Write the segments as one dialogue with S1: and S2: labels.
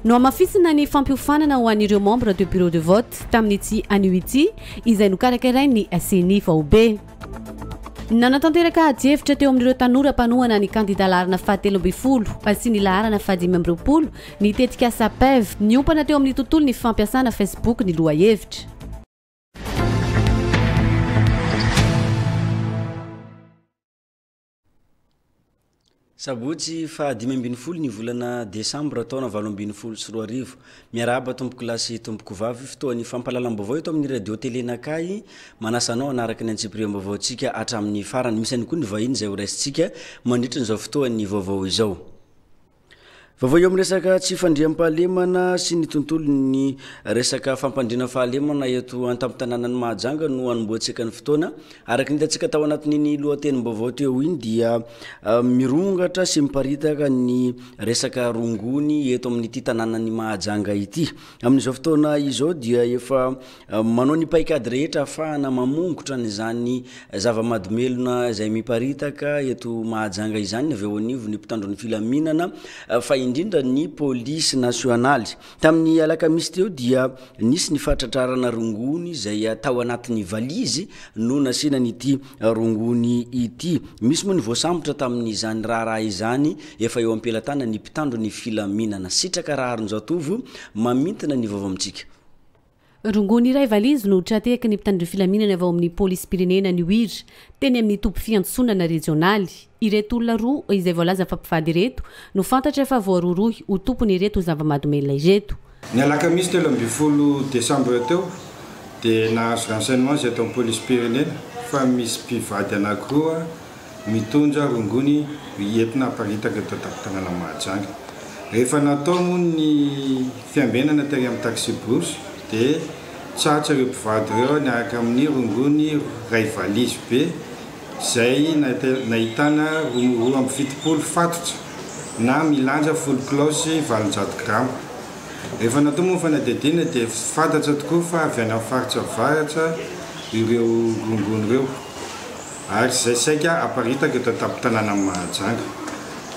S1: no amafisina ny fampiofanana ho an'ireo membre de bureau de vote tamin'ity anio ity izay nokarakarainy CENI VAOB. Nanatanteraka hevitra teo amin'ireo tanora mpanohana ny candidat laharana fahatelo amby folo sy ny laharana fahadimy amby roapolo ny tetika SAPEV niompana teo amin'ny tontolo ny fampiasana Facebook ny loha hevitra.
S2: Sabotsy fa 5 ny volana Desambra taona 2024 miaraba tompoko lasy tompoko vavy fotoan'ny fampalalam-baovao eto amin'ny radio télé nakay manasanao anaraka ny antsipriam-baovaotsika hatramin'ny farany misy any koa ny vahiny izay ho raisitsika mandritra n'izao fotoan'ny vaovao izao. Vaovao eo amin'ny resaka tsy fandriam-pahalemana sy ny tontolo ny resaka fampandriana fahalemana eto an-tampon-tanànan'ny Mahajanga no anomboantsika ny fotoana araka ny hitantsika tao anatin'ny lohatenim-baovao teo iny dia mirongatra sy miparitaka ny resaka rongony eto amin'ity tanànan'ny Mahajanga ity. Amin'izao fotoana izao dia efa manao ny paikady rehetra ahafahana mamongotra n'izany zava-mahadomelona izay miparitaka eto Mahajanga izany avy eo anivo ny mpitandro ny filaminana fa indrindra ny police nationale. Tamin'ny alakamisy teo dia nisy ny fahatratrarana rongony izay atao anatin'ny valizy no nasiana n'ity rongony ity. Misy moa ny voasambotra tamin'izany raharaha izany efa eo ampelatana ny mpitandro ny filaminana sitraka raharon'izao tovo mamintina ny vaovao amintsika.
S1: Rongony iray valizy no trateka ny mpitandro filaminana avy ao amin'ny polisy pirenena ny Wira teny amin'ny topo fiantsonana regionaly. Ireto olona roa izay voalaza fampifady ireto no fantatra fa voarorohy ho tompony ireto zava-mahadomelona ireto.
S3: Ny alakamisy 17 Desambra teo dia nahazo renseignement zay tao amin'ny polisy pirenena fa misy mpivady anankiroa mitondra rongony entina hamparitaka eto an-tampon-tanàna Mahajanga. Rehefa natao moa ny fiambenana tery amin'ny taxi brousse dia tsatra ireo mpivady ireo niaraka amin'ny rongony ray valizy be izay nahitana roa amby 70 fatotra na milanja full cloche 700 grama. Rehefa natao moa fanadidina dia fantatra tokoa fa avy any amin'ny faritra avaratra ireo rongony ireo ary izay saika aparitaka eto an-tampon-tanàna Mahajanga.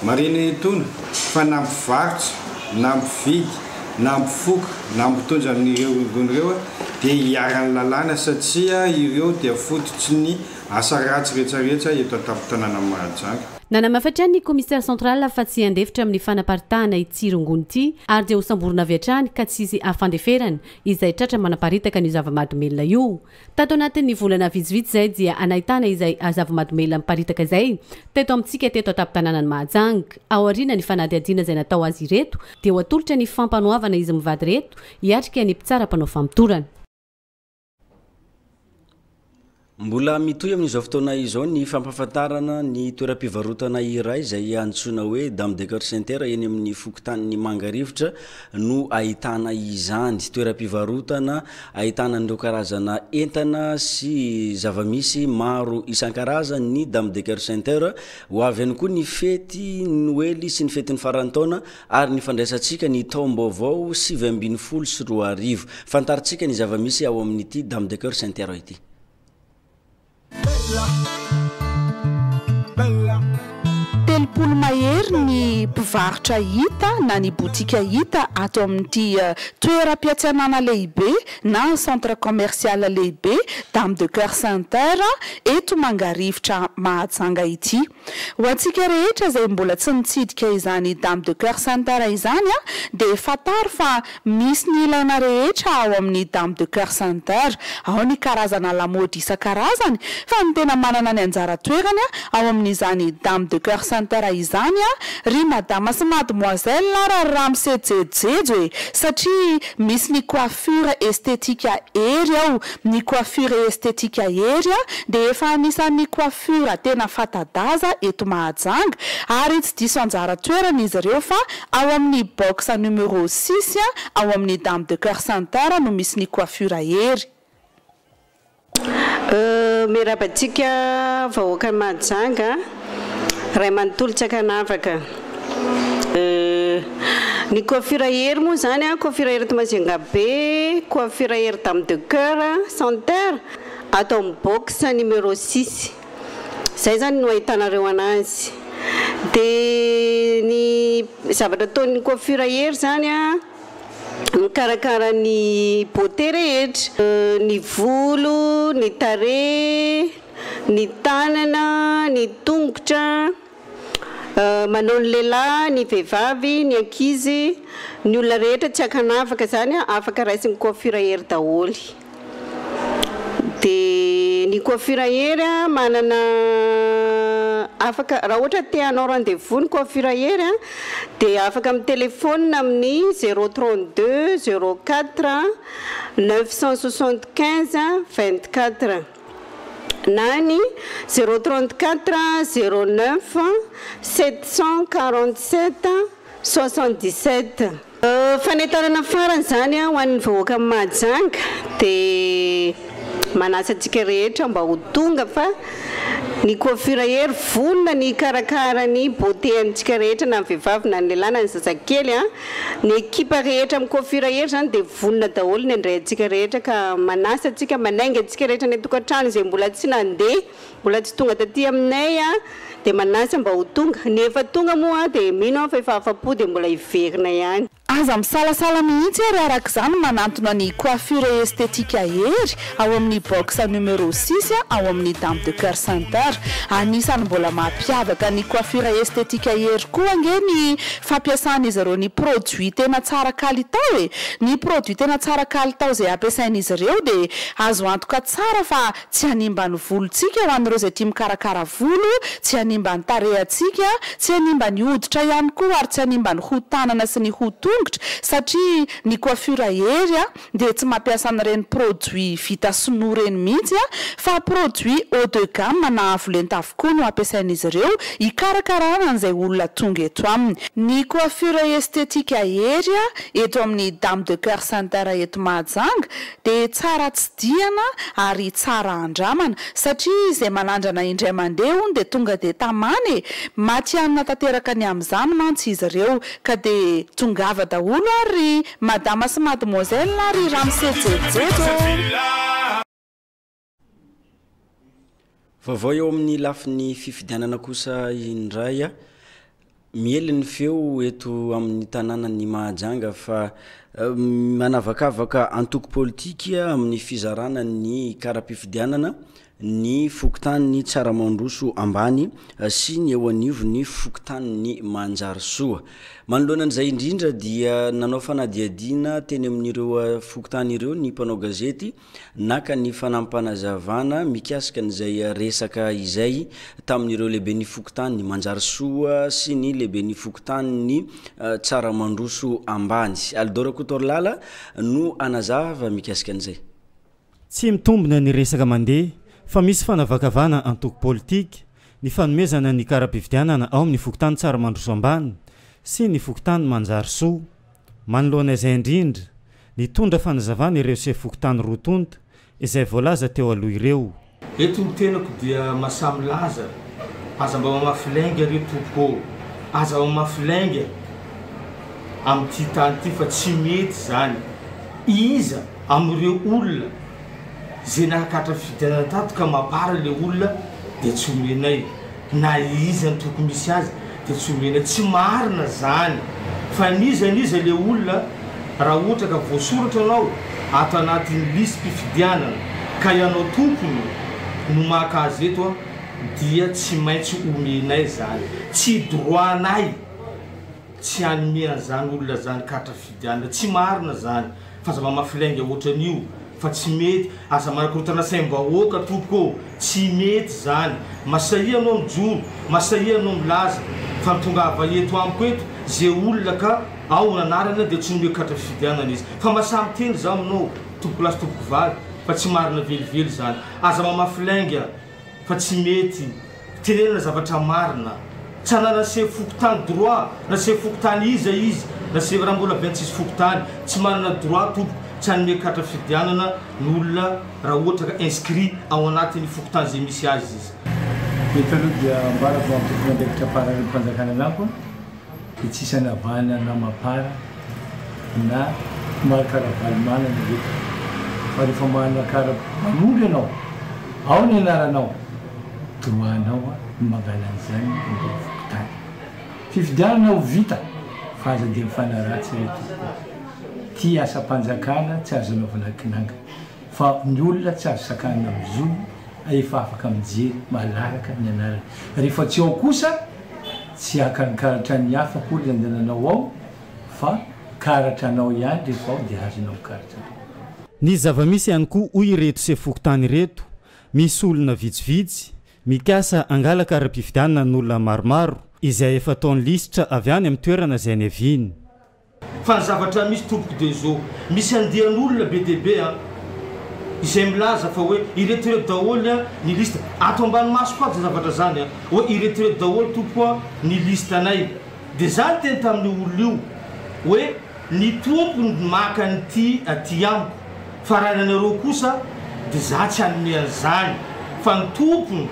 S3: Marina itony fa na mpivarotra na mpividy na mpifoka na mitondra amin'ireo rongony ireo dia hiarany lalàna satria ireo dia fototsy ny asa ratsy rehetrarehetra eto an-tampon-tanàna Mahajanga.
S1: Nanamafatra ny commissaire central fa tsy handefitra amin'ny fanaparitahana ity rongony ity ary dia ho samborina avy hatrany ka tsisy afandeferana izay tratra manaparitaka ny zava-mahadomelona io. Tato anatin'ny volana vitsivitsy izay dia anahitana izay zava-mahadomelona miparitaka izay teto amintsika teto an-tampon-tanànan'ny Mahajanga. Ao aoriana ny fanadihadiana izay natao azy ireto dia ho atolotra ny fampanohavana izy mivady reto hiatrika ny mpitsara mpanao famotorana.
S2: Mbola mitoy amin'izao fotoana izao ny fampafantarana ny toeram-pivarotana iray izay antsoina hoe Dame de Cœur Saint-Terre eny amin'ny fokotanin'ny Mangarivotra no ahitana izany toeram-pivarotana ahitana ireo karazana entana sy zavamisy maro isan-karazany ny Dame de Cœur Saint-Terre ho avy ihany koa ny fety Noely sy ny fetin'ny farantaona ary ny fandraisantsika ny taom-baovao 2024 sy 2025 fantaritsika ny zavamisy ao amin'ity Dame de Cœur Saint-Terre ity.
S4: Telopolo mahery ny mpivarotra hita na ny botika hita ato amin'ity toeram-piantsenana lehibe na centre commercial lehibe Dame de Cœur Saint-Terre eto Mangarivotra Mahajanga ity. Ho antsika rehetra izay mbola tsy nitsidika izany Dame de Cœur Saint-Terre izany dia fantaro fa misy ny ilaina rehetra ao amin'ny Dame de Cœur Saint-Terre. Ao ny karazana lamaody isan-karazany fa ny tena manana ny anjara toerany ao amin'izany Dame de Cœur Saint-Terre izany ry madama sy mademoiselle ramose jejejo satria misy ny coiffure esthétique ery ao ny coiffure esthétique ery dia efa anisan'ny coiffure tena fatadaza eto Mahajanga ary tsy diso anjara toerana izy ireo fa ao amin'ny box numéro 6 ao amin'ny Dame de Cœur Saint-Terre no misy ny coiffure ery.
S5: Mirabatsika vahoaka Mahajanga ray manontolo tsy akanavaka ny coiffure ery moa zany coiffure ery eto Mahajanga be coiffure ery Dame de Cœur Saint-Terre atao amin'ny box numéro 6 zay zany no ahitanareo anazy dia ny zavatra ataon'ny coiffure ery zany mikarakara ny beauté rehetra, ny volo, ny tarehy, ny tanana, ny tongotra, manao ny lehilahy, ny vehivavy, ny ankizy, ny olona rehetra tsy akanafaka zany afaka raisiny coiffure hery daholy. De ny coiffure hery manana afaka raha ohatra te hanao rendez-vous ny coiffure hery de afaka amin'ny téléphone amin'ny 032 04 975 24 na ny 034 09 747 77. Fanetarana farany zany ho an'ny vahoaka Mahajanga de manasa antsika rehetra mba ho tonga fa ny coiffure hery volona ny karakara ny beauté antsika rehetra na vehivavy na lehilahy na zazakely ny ekipa rehetra amin'ny coiffure hery zany de volona daholo ny andray antsika rehetra ka manasa antsika manainga antsika rehetra ny tokantrano izay mbola tsy nandeha mbola tsy tonga taty aminay de manasa mba ho tonga ny efa tonga moa de mino fa efa afapo de mbola iverina ihany.
S4: Aza misalasala mihitsy ary araka izany manantona ny coiffure esthétique hery ao amin'ny box numéro 6 ao amin'ny Dame de Cœur Center. Anisany mbola mampiavaka ny coiffure esthétique hery koa nge ny fampiasan'izy ireo ny produit tena tsara kalitao ny produit tena tsara kalitao zay ampiasain'izy ireo de azo antoka tsara fa tsy hanimba ny volontsika ho an'ireo zay tia mikarakara volo, tsy hanimba ny tarehantsika, tsy hanimba ny hoditra ihany koa ary tsy hanimba ny hotanana sy ny hotongotra satria ny coiffure hery de tsy mampiasa an'ireny produit vita sinoa reny mihitsy fa produit haut de gamme na avolenta avokoa no ampiasain'izy ireo hikarakarana an'izay olona tonga eto aminy. Ny coiffure esthétique hery eto amin'ny Dame de Cœur Center eto Mahajanga de tsara tsidiana ary tsara andramana satria izay manandrana indray mandeha hono de tonga de tamany matianina tanteraka ny amin'izany mantsy izy ireo ka de tongava daholo ary madama sy mademoiselle ary ramsejejejo.
S2: Vaovao eo amin'ny lafin'ny fifidianana kosa indray miely ny feo eto amin'ny tanànan'ny Mahajanga fa manavakavaka antoko politika amin'ny fizarana ny karapifidianana ny fokontany tsara mandroso ambany sy ny eo anivo ny fokontany ny manjary soa. Manoloanan'izay indrindra dia nanao fanadiadiana teny amin'ireo fokontany ireo ny mpanao gazety naka ny fanampanazavana mikasika an'izay resaka izay tamin'ireo lehibe ny fokontany ny manjary soa sy ny lehibe ny fokontany ny tsara mandroso ambany. Aldora Kotorlala no anazava mikasika an'izay.
S6: Tsy mitombona ny resaka mandeha fa misy fanavakavana antoko politika ny fanomezana ny karapifidianana ao amin'ny fokontany tsara mandroso ambany sy ny fokontany manjary soa. Manoloana izay indrindra nitondra fanazavana ireo se fokontany rotonta izay voalaza teo aloha ireo.
S7: Eto ny tenako dia masamy laza aza mba mamafilainga ireo tompoko aza mamafilainga amin'ity tany ity fa tsy mety zany iza amin'ireo olona zay nakatra fidianana tato ka mapara le olona de tsy omenay na iza ny toko misy azy de tsy omenay tsy marina zany fa niza le olona raha ohatra ka voasoratra anao ato anatin'ny lisy mpifidianana ka ianao tompony no maka azy eto dia tsy maintsy omenay zany tsy droit anay tsy anomena zany olona zany katra fidianana tsy marina zany fa za mamafilainga ohatra n'io fa tsy mety aza manakorotana saim-bahoaka tompoko tsy mety zany masahia anao mijoro masahia anao milaza fa mitongava eto amiko eto zay olona ka ao nanarana de tsy nomeko katra fidianana izy fa masamy teny za aminao tompoko lasy tompoko vavy fa tsy marina velively zany aza mamafilainga fa tsy mety tenenana zavatra marina tsy anana se fokotany droit na se fokotany izy na se raha mbola bentsisy fokotany tsy manana droit tompoko tsy hanome katra fidianana n'olona raha ohatra ka inscrit ao anatin'ny fokotany zay misy azy izy.
S8: Eto aloha dia ambarako amin'ny mandraikitra para ny mpanjakana anako dia tsisy anavana na mapara na marakaravalimanana eto fa rehefa manakara manolo ianao ao ny anaranao droanao no mangala an'izany ny fokotany fifidianana ho vita fa aza dia mifanaratsy reto ty asa-panjakana tsy azo anaovana-kinanga fa ny olona tsy azo sakana amizony efa afaka mijery malaraka ny anarany rehefa tsy ao kosa tsy akanikaratra ny hafa kory andehananao ao fa karatra anao ihany rehefa ao dia azonao karatra
S6: ny zava-misy ihany koa hoy ireto sefokotany reto misy olona vitsivitsy mikasa angalaka ara-pifidianana n'olona maromaro izay efa taony lisitra avy any amin'ny toerana izay ny aviany
S7: fa ny zavatra misy tompoko de zao misy andehan'olona be deaibe a izay milaza fa hoe ireto daholo a ny lista ato ambany maso koa zavatra zany a hoe ireto daholo tompo a ny lista anay dia zany teny tamin'ny olo io hoe ny tompony maka nyty aty amiko fa raha nanareo kosa dia za tsy anomean'izany fa ny tompony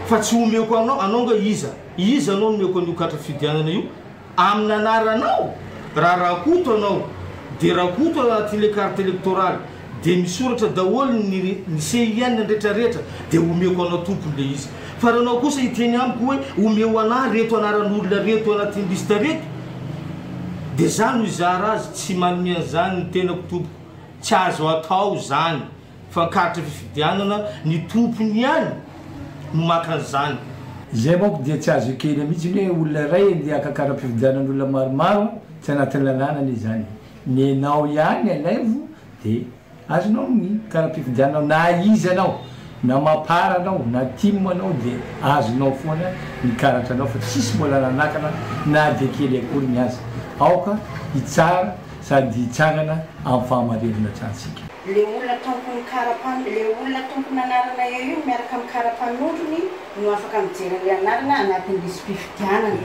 S7: fa tsy omeko anao nga iza anao nomeko an'io katra fidianana io amin'ny anaranao raha rakoto anao dia rakoto anatin'le carte électorale dia misoratra daholo ny CIN nandretrarehetra dia omeko anao tompony le izy fa raha anao kosa hiteny amiko hoe omeo anahy reto anaran'olona reto anatin'ny lista reto dia zany ho izara azy tsy manome an'izany ny tenako tompoko tsy azo atao zany fa karatra fifidianana ny tompony ihany no maka an'izany
S8: zay manko dia tsy azo kely mihitsy hoe olona ray andeha akakara-pifidianan'olona maromaro tsy anatin'ny lalànany izany ny anao ihany alaivo dia azonao ny kara-pifidiananao na izanao na maparanao na timo anao dia azonao foana ny karatra anao fa tsisy mbola nanakana na dia kely akory ny azy aoka hitsara sady hitsangana amin'ny fahamarinana trantsika
S9: le olona tompony karapano le olona tompony anarana io miaraka amin'ny karapanondrony no afaka mijery le anarana anatin'ny lisy mpifidianana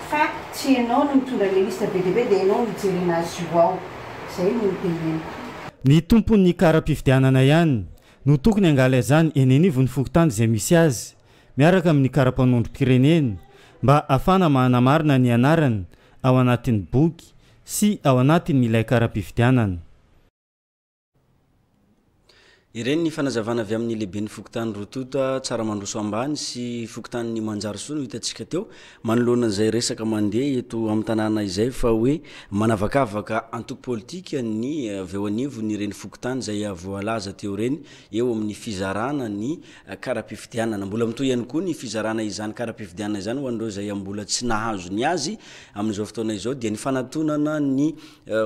S9: fa tsy ianao no mitondra le lista be deaibe dia ianao mijery azy io ao zay no miteneniko
S6: ny tompon'ny kara-pifidianana ihany no tokony angala izany eny anivony fokotany izay misy azy miaraka amin'ny kara-panondrom-pirenena mba afana manamarina ny anarany ao anatin'ny boky sy ao anatin' ilay kara-pifidianana
S2: ireny ny fanazavana avy amin'ny lehibe ny fokotany rotota tsara mandroso ambany sy fokotanyny manjary soa no hitantsika teo manoloana zay resaka mandeha eto amin'ny tanàna izay fa hoe manavakavaka antoko politika ny avy eo anivo ny reny fokotany zay voalaza teo reny eo amin'ny fizarana ny kara-pifidianana mbola mitoy ihany koa ny fizarana izany kara-pifidianana izany ho andreo zay mbola tsy nahazo ny azy amin'izao fotoana izao dia ny fanatonana ny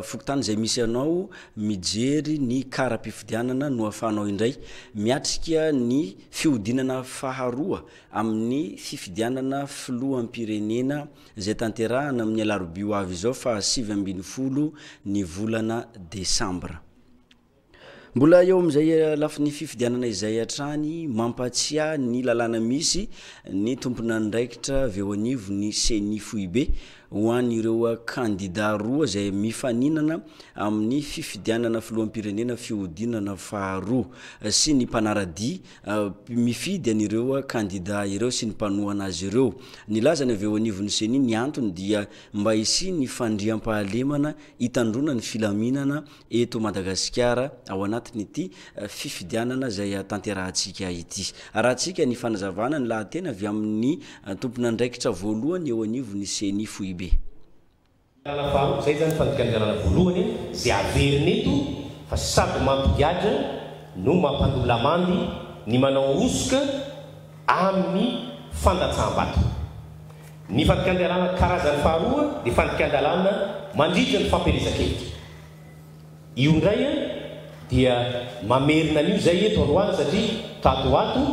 S2: fokotany zay misy anao mijery ny kara-pifidianana no afa indray miatrika ny fiodinana faharoa amin'ny fifidianana filohampirenena zay tanterahana amin'ny alarobia ho avy izao fa 7 ny volana desambra mbola eo am'izay lafi ny fifidianana izay hatrany mampatsia ny lalàna misy ny tompona ndraikitra avy eo anivo ny CENI Foibe ho an'ireo kandida roa zay mifaninana amin'ny fifidianana filohampirenena fiodinana faharoa sy ny mpanarady mifidy an'ireo kandida ireo sy ny mpanohana azy ireo ny lazany avy eo anivony CENI ny antony dia mba hisy ny fandriam-pahalemana hitandrona ny filaminana eto Madagasikara ao anatin'ity fifidianana zay tanterahantsika ity arahantsika ny fanazavana ny lahatena avy amin'ny tompona ndraikitra voalohany eo anivony CENI Foibe
S10: zay zany fandikanjarana voalohany zay averiny eto fa sady mampigadra no mampandolamandy ny manao osoka amin'ny fandatsaham-bato ny fandikan-dalàna karazany faharoa dia fandikan-dalàna mandritra ny fampielezan-kevitra io ndray dia mamerina an'io zay eto androany satria tatoato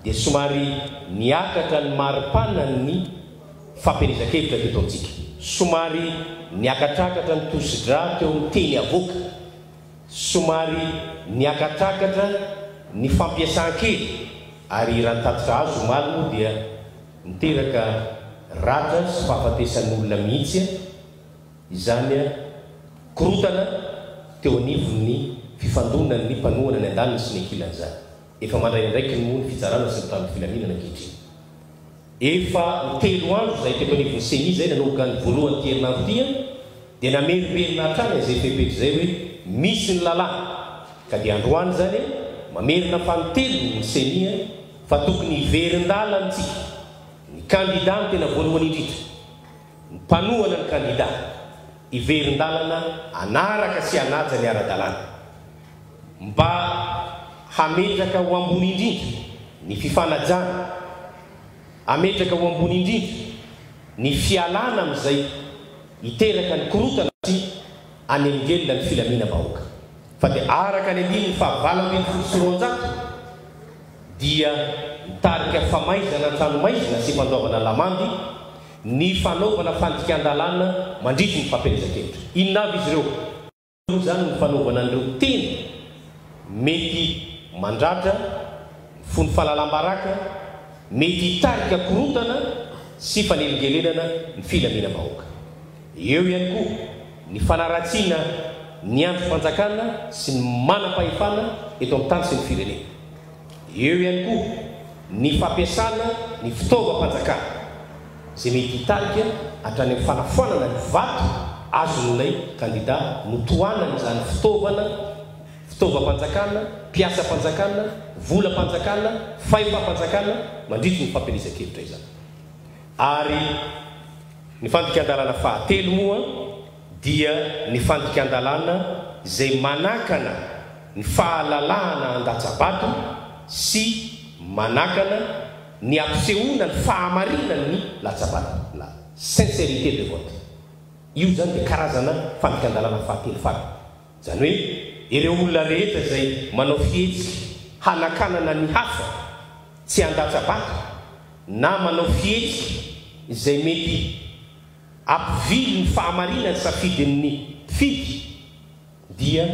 S10: dia somary niakatra ny maripana ny fampielezan-kevitra teto amintsika somary niakatrakatra ny tosidra teo amin'ny teny avoaka somary niakatrakatra ny fampiasan-kely ary raha nytatitra azo malino dia miteraka ratra sy fahafatesan'olona mihitsy izany korotana teo anivony fifandonany ny mpanohana ny an-daniny sy ny ankilan'izany efa mandray ndraiky ny moa ny fizarana sy ny tamy filaminana ankehitriny efa telo andro zay teto anivony CENI zay nanomboka ny voalohany ty herinandro tia dia namerimerina hatrany zay fepetra zay hoe misy ny lalàna ka dia androany zany mamerina fanotelo ny CENI fa tokony hiverin-dala antsika ny kandida ny tena voalohany indritra ny mpanohana ny kandida iverin-dalana anaraka sy anaja ny ara-dalàna mba hametraka ho ambony indrindra ny fifanajana ametraka ho ambony indrindra ny fialana amin'izay hiteraka ny korotana sy any amin'ngelona ny filaminam-bahoaka fa dia araka ny andiny ny fahavalambiny folosoronjato dia mitarika famaizana an-tranomaizina sy fandaovana lamandy ny fanaovana fandikan-dalàna mandritry ny fampielezan-kevitra inona avy izy ireo zany ny fanaovana an'ireo teny mety mandratra fony fahalalam-baraka mety hitarika korotana sy fanelingelenana ny filaminam-bahoaka eo ihany koa ny fanaratsiana ny andro-fanjakana sy ny manam-pahefana eto amin'ny tany sy ny firenena eo ihany koa ny fampiasana ny fitaovam-panjakana zay mety hitarika hatrany amin'ny fanafoanana ny vato azon'ilay kandida notoanany zany fitaovam-panjakana mpiasa-panjakana volam-panjakana fahefam-panjakana mandritry ny fampielezan-kevitra izany ary ny fandikan-dalàna fahatelo moa dia ny fandikan-dalàna zay manakana ny fahalalahana an-datsabato sy manakana ny ampisehoana ny fahamarinany ny latsabato la sincérité de vote io zany dia karazana fandikan-dalàna fahatelo farany zany hoe ireo olona rehetra zay manao fihetsika hanakanana ny hafa tsy an-datsabato na manao fihetsika izay mety ampivily ny fahamarinany safidy amin'ny fidy dia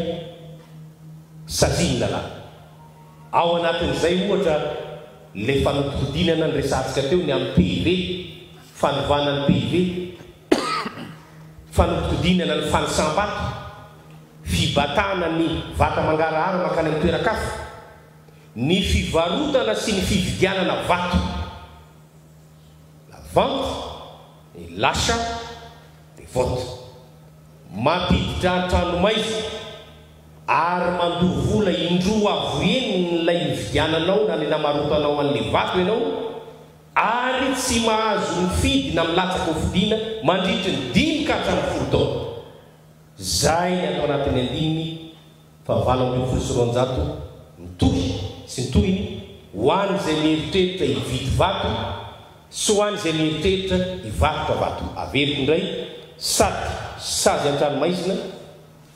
S10: saziny lalàna ao anatin'izay ohatra le fanodikodinana ny resantsika teo ny amin'ny PIV fanovana ny PIV fanodikodinana ny fanisambato fibatana ny vata mangarahara makany amin'ny toeran-kafa ny fivarotana sy ny fividianana vato la vente et l'achat des votes mampiditra an-tranomaizina ary mandovola indroa avoeny nylay vidiananao na le namarotanao an'le vato ianao ary tsy mahazo mifidy na milatsaka hofidiana mandritry ny 10 ka hatramin'ny 10 taona zay ny atao anatin'ny andiny fahavalambin'ny folo sy roanjato mitohy sy mitohiny ho any zay mieritreritra hividy vato sy ho any zay mieritreritra hivarotra vato averiko indray sady sazy an-tranomaizina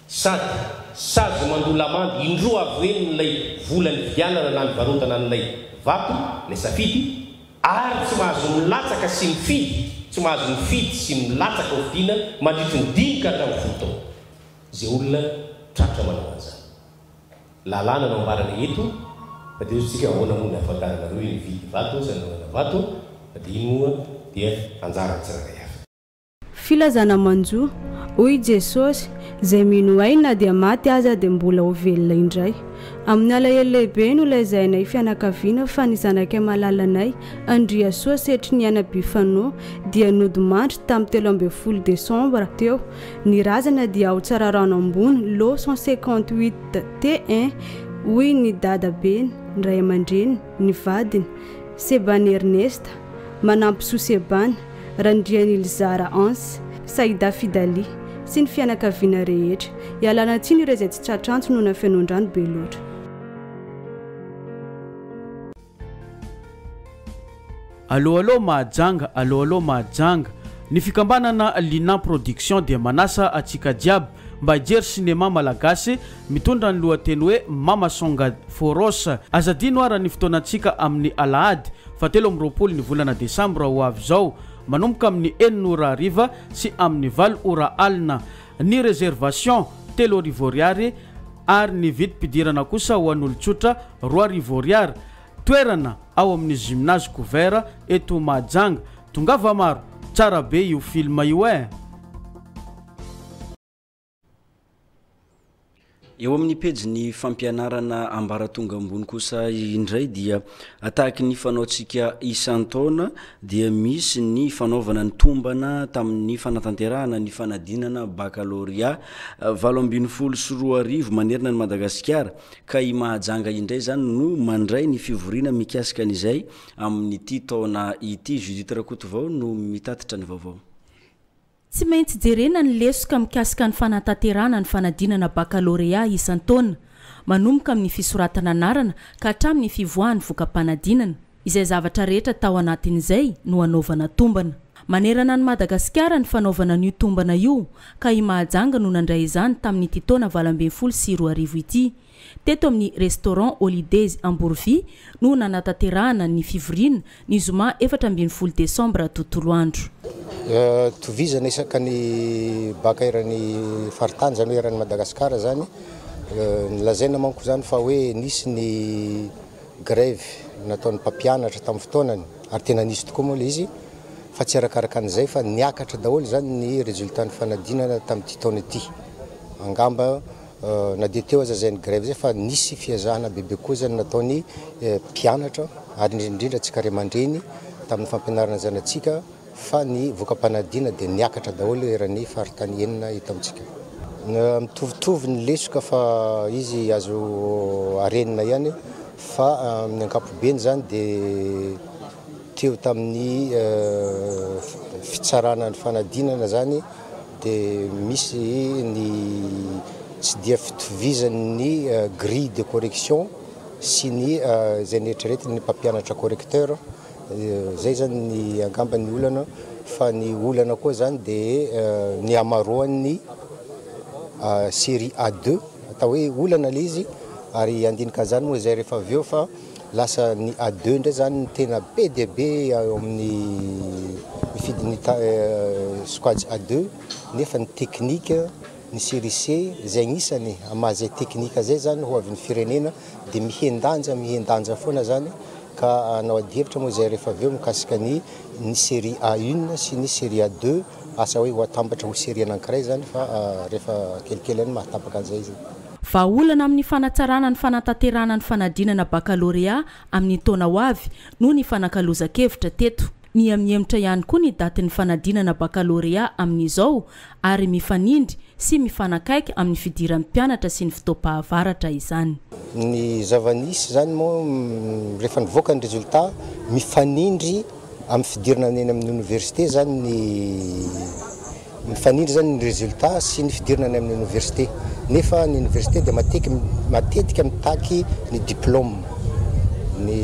S10: sady sazy mandolamandy indroa avoeny nylay volany vidianana na nyvarotana n'ilay vato lay safidy ary tsy mahazo milatsaka sy mifidy tsy mahazo mifidy sy milatsaka hofidiana mandritry ny 10 ka hatramin'ny 10 taona zay olona tratra manao an'izany lalàna no ambarana eto fa dia tsika ahoana moa ny afantarana reo mividy vato sy anaovana vato fa dia iny moa dia anjara tsirairay hafa
S11: filazana manjo hoy jesosy zay mino aina dia maty aza dia mbola ho velona indray amin'ny alahelo lehibe no lazainay fianakaviana fa ny zanakay malalanay andria soa setry ny anabifano dia nodimandry tamin'ny 13 desambra teo ny razana dia ao tsara rano ambony lo 158 T1 hoy ny dadabeny ray aman-dreny ny vadiny Sebany Ernesta manampy Sosebany Randriany Ilzara Anse Saida Fidali sy ny fianakaviana rehetra ialana tsiny ireo izay tsy tratrantso noho na fianondrano be loatra
S12: allo mahajanga ny fikambanana Lina Production dia manasa atsika jiaby mba hijery sinema malagasy mitondra ny lohateny hoe Mama Songa Foros azadino ara ny fotoanantsika amin'ny alahady fa 17 ny volana desambra ho avy zao manomboka amin'ny 9:00 sy amin'ny 20:00 ny réservation 3 ary ny vidim-pidirana kosa ho an'olon-tsotra 2 toerana ao amin'ny gymnase couvert eto Mahajanga tongava maro tsara be io film io
S2: eo amin'ny pejy ny fampianarana ambaratonga ambony kosa indray dia ataky ny fanaotsika isan-taona dia misy ny fanaovana ny tombana tamin'ny fanatanterahana ny fanadinana baccalauréat 2024 manerina ny Madagasikara ka i Mahajanga indray zany no mandray ny fivoriana mikasika an'izay amin'ny ty taona ity Judith Rakotovao no mitatitra ny vaovao
S13: tsy maintsy jerena ny lesoka mikasika ny fanatanterana ny fanadinana bakalorea isan-taona manomboka amin'ny fisoratana anarana ka hatramin'ny fivoahan'ny vokam-panadinana izay zavatra rehetra tao anatin'izay no anaovana tombana manerana ny Madagasikara ny fanaovana ny tombana io ka i Mahajanga no nandray izany tamin'ny taona 2024 ity teto amin'ny restaurant Holidays Ambourvy no nanatanterahana ny fivoriana ny zoma 14 Desambra tontolo andro
S14: tovizana isaka ny baka eran'ny faritany zany eran'ny Madagasikara zany nilazaina manko zany fa hoe nisy ny grève nataon'ny mpampianatra tamin'ny fotoanany ary tena nisy tokoa moa izy fa tsy arakaraka an'izay fa niakatra daholo zany ny résultat ny fanadinana tamin'ity taona ity angamba na dia teo aza zay ny grève zay fa nisy fiazahana bebe koa zany nataony mpianatra ary indrindra tsika ray aman-dreny tamin'ny fampianarana zanatsika fa ny vokam-panadina dia niakatra daholo eran'ny faritany enina hita amintsika mitovitovy ny lesoka fa izy azo arenina ihany fa amin'ny ankapobeny zany dia teo tamin'ny fitsarana ny fanadinana zany dia misy ny tsy dia fitovizan'ny grille de correction sy ny zay nehetrarehetra ny mpampianatra correcteur zay zany ny angambany olana fa ny olana koa zany dia ny amaroan'ny série A2 atao hoe olana le izy ary andinika zany moa zay rehefa avy eo fa lasa ny A2 ndray zany ny tena be dia be amin'ny mifidiny squad A2 nefa ny technique ny série C zay anisany amazay technique zay zany ho avy ny firenena dia mihendanja foana zany ka anao adihevitra moa zay rehefa avy eo mikasika ny série A1 sy ny série A2 asa hoe ho atambatra ho série anankiray zany fa rehefa kelikely any mahatapaka an'izay izy
S13: vaolana amin'ny fanatsarana ny fanatanterana ny fanadinana bakalorea amin'ny taona ho avy no ny fanakalozakevitra teto miamihemitra ihany koa ny daty ny fanadinana bakalorea amin'izao ary mifanindry sy mifanakaiky amin'ny fidiran'ny mpianatra sy ny fitoam-pahavaratra izany
S14: ny zavanisy zany moa rehefa nivoaka ny résultat mifanindry amin'ny fidirana eny amin'ny université zany ny mifanindry zany ny résultat sy ny fidirana any amin'ny université nefa ny université dia matetika mitaky ny diplôme ny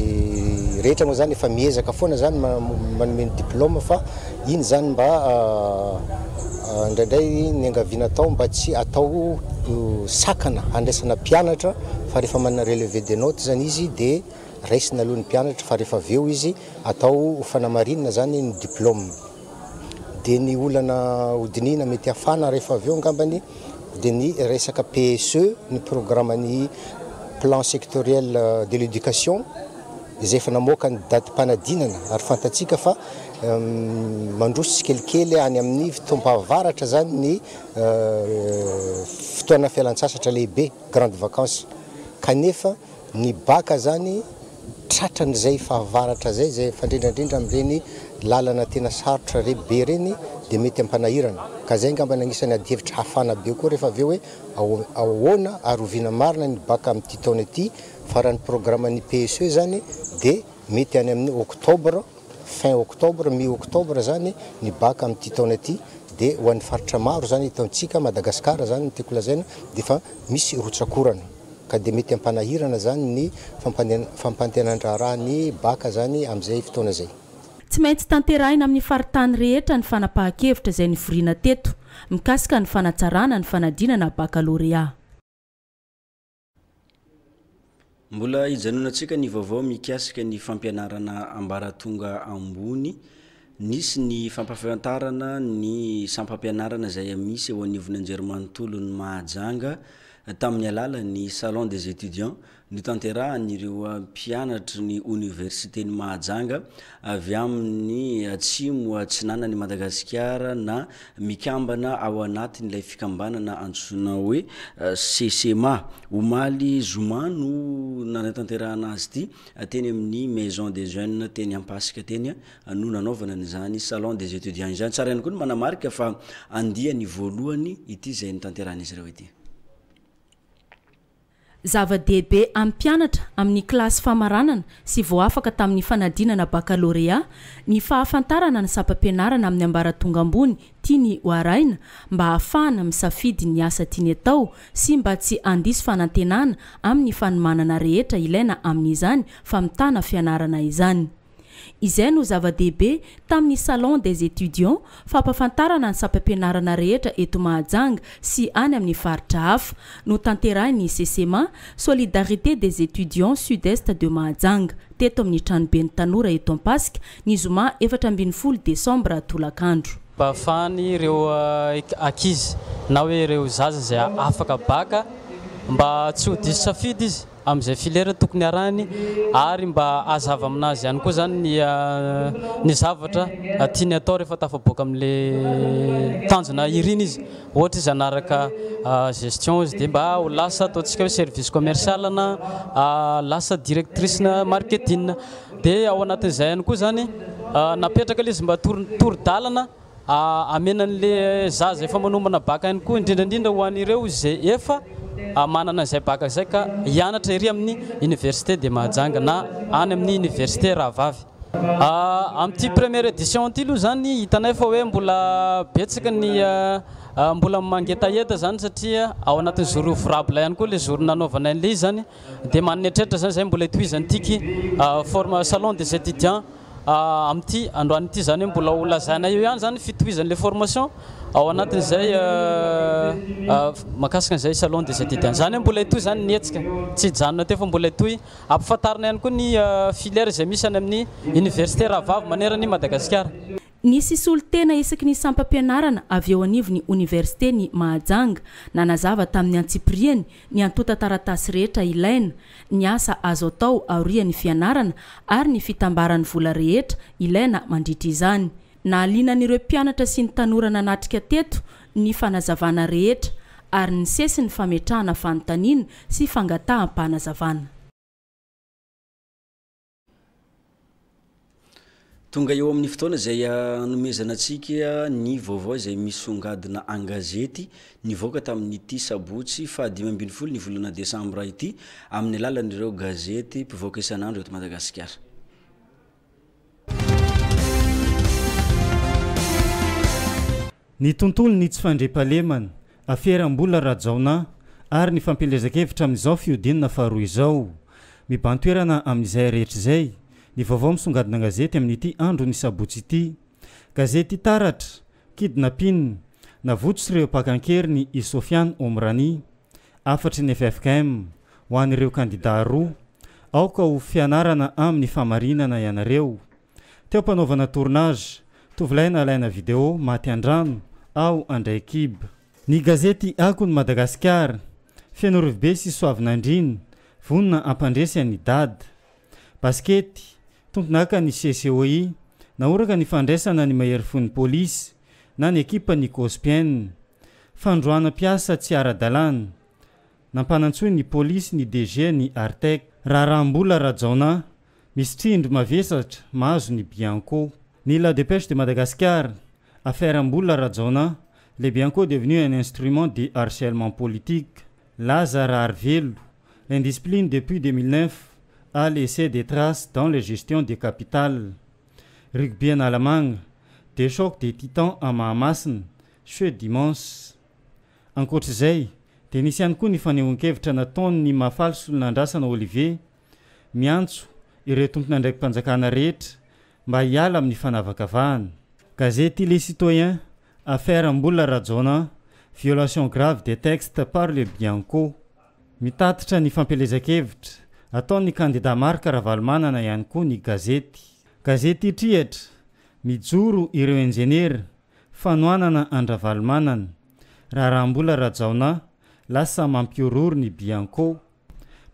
S14: rehetra moa zany efa miezaka foana zany manome ny diplôme fa iny zany mba indraindray ny angaviana atao mba tsy atao sakana andraisana mpianatra fa rehefa manana relevé des notes zany izy dia raisina aloha ny mpianatra fa rehefa avy eo izy atao fanamarinina zany ny diplôme dia ny olana hodinina mety hafana rehefa avy eo angambany dia ny resaka PSE ny programme ny plan sectoriel de l'éducation izay efa namoaka ny daty mpanadinana ary fantatsika fa mandroso tsikelikely any amin'ny fitoam-pahavaratra zany ny fotoana fialan-tsasatra lehibe grande vacances kanefa ny baka zany tratran'izay fahavaratra zay fandrindrandrindra amin'ireny lalana tena sarotra be reny dia mety ampanahirana ka zay ngamba nanisany adihevitra hafana be koa rehefa avy eo hoe ahoana ary oviana marina ny baka amin'ity taona ity fa raha ny programme ny PSE zany dia mety any amin'ny octobre fin octobre mi octobre zany ny baka amin'ity taona ity dia ho an'ny faritra maro zany taontsika Madagasikara zany tiako lazaina dia fa misy rotsakorana ka dia mety ampanahirana zany ny fampantenandraraha ny baka zany amin'izay fotoana zay
S13: tsy maintsy tanterahina amin'ny faritany rehetra ny fanapahan-kevitra izay ny voriana teto mikasika ny fanatsarana ny fanadinana bakalorea
S2: mbola ijanonantsika ny vaovao mikasika ny fampianarana ambaratonga ambony nisy ny fampafantarana ny sampampianarana izay misy eo anivony anjerimanontolo ny Mahajanga tamin'ny alalan'ny salon des étudiants ny tanterahan'ireo mpianatra ny université ny Mahajanga avy amin'ny atsimo atsinanany Madagasikara na mikambana ao anatin'ilay fikambanana antsoina hoe CCMA omaly zoma no nanatanterahana azy ity teny amin'ny maison des jeunes teny ampasika teny no nanaovana n'izany salon des étudiants izany tsara ihany koa ny manamarika fa andiany voalohany ity izay ny tanteran'izy ireo ity
S13: zava-dehibe amin'ny mpianatra amin'ny klasy famaranana sy voafaka tamin'ny fanadinana bakalorea ny fahafantarana ny sapam-pianarana amin'ny ambaratonga ambony tia ny hoaraina mba hahafahana misafidy ny asa tiany atao sy mba tsy andisy fanantenana amin'ny fanomanana rehetra ilaina amin'izany famitana fianarana izany. Izay no zava-dehibe tamin'ny salon des étudiants fampafantarana ny sapam-pianarana rehetra eto Mahajanga sy any amin'ny faritra hafa no tanterahiny CCMA Solidarité des étudiants sud-est de Mahajanga teto amin'ny tranobe ny tanora eto Ampasika ny zoma 14 Desambra tolakandro.
S15: Mba ahafahany ireo ankizy na hoe ireo zaza izay afaka baka mba tsy ho diso safidy izy amin'izay filera tokony arahany ary mba azava aminazy ihany koa zany ny zavatra tiany atao rehefa tafaboaka amin'le tanjona iriny izy ohatra izy anaraka gestion izy dia mba ho lasa ataontsika hoe service commercial na lasa directrice na marketing dia ao anatin'izay ihany koa zany napetraka ilay izy mba toridalana amenan'le zaza efa manomana baka ihany koa indrindrandrindra ho an'ireo izay efa manana izay baka izay ka hianatra ery amin'ny université de Mahajanga na any amin'ny université Rahavavy. Amin'ity première édition ity aloha zany hitanay fa hoe mbola betsaka ny mbola mangetaheta zany satria ao anatin'ny jour ouvrable ihany koa le jour nanaovanay an'le izy zany dia mannetreritra zany izay mbola itohizany tiky salon des étudiants amin'ity androany ity zany mbola ho lazaina eo ihany zany fitohizan'le formation ao anatin'izay makasika an'izay salon des étudiants zany mbola itoy zany nietsika tsy hijanona teo fa mbola itoy ampifantarina ihany koa ny filière izay misy any amin'ny université Rahavavy manerany Madagasikara.
S13: Nisy solotena isaky ny sampam-pianarana avy eo anivon'ny université ny Mahajanga nanazava tamin'ny antsipriany ny antota taratasy rehetra ilaina ny asa azo atao aorian'ny fianarana ary ny fitambaran'ny vola rehetra ilaina mandritra izany. Nahalinan'ireo mpianatra sy ny tanora nanatrika teto ny fanazavana rehetra ary ny sesy ny fametrahana fanontaniana sy fangataham-panazavana.
S2: Tonga eo amin'ny fotoana izay nomezana antsika ny vaovao izay misongadina an-gazety nivoaka tamin'ity sabotsy fa 15 ny volana Desambra ity amin'ny alalan'ireo gazety mpivoaka isan'andro eto Madagasikara.
S6: Ny tontolo ny tsy fandre-pahalemana afiaram-bola Rajaona ary ny fampelezakevitra amin'izao fiodinina faharoa izao mibantoerana amin'izay rehetra izay ny vaovao misongadina gazety amin'ity andro ny sabotsy ity. Gazety Taratra kidnapping navototsy ireo mpakan-keriny i Sofiane Omrani afatry ny FFKM ho an'ireo kandida roa aoka ho fianarana amin'ny famarinana ianareo. Teo mpanaovana tournage tovolahy nalaina video maty andrano ao andray kiba. Ny gazety Ako ny Madagasikara fianorovibe sy soavinandriny vonina ampandresy ny dada. Baskety tontonaka ny CCOI naoraka ny fandraisana ny mahery fon'ny polisy na ny ekipa ny Cospien. Fandroana piasa tsy ara-dalàna nampanantsoy ny polisy ny DG ny Artec. Raharam-bola Rajaona misy trindro mavesatra mahazo ny Bianco. Ni la dépêche de Madagascar, affaire Mboula Rajaona, les Bianco devenu un instrument de harcèlement politique. Lazare Arvelu, l'indiscipline depuis 2009 a laissé des traces dans les gestions des capitales. Rugby en Allemagne, des chocs des titans à Mahamasina, ce dimanche. Ankoatr'izay, dia nisy ihany koa ny fanehoan-kevitra nataony mafaly solonandrasana Olivier miantso ireo tompona ndraiky mpanjakana rehetra mba hiala amin'ny fanavakavahana. Gazety Les Citoyens, affaire Mboula Rajaona, violation grave des textes par le Bianco. Mitatitra ny fampelezakevitra ataon'ny kandida Marc Ravalomanana ihany koa ny gazety. Gazety Trihatra, mijoro ireo enjenera fanoanana an-Ravalomanana. Raharam-bola Rajaona lasa mampiororo ny Bianco.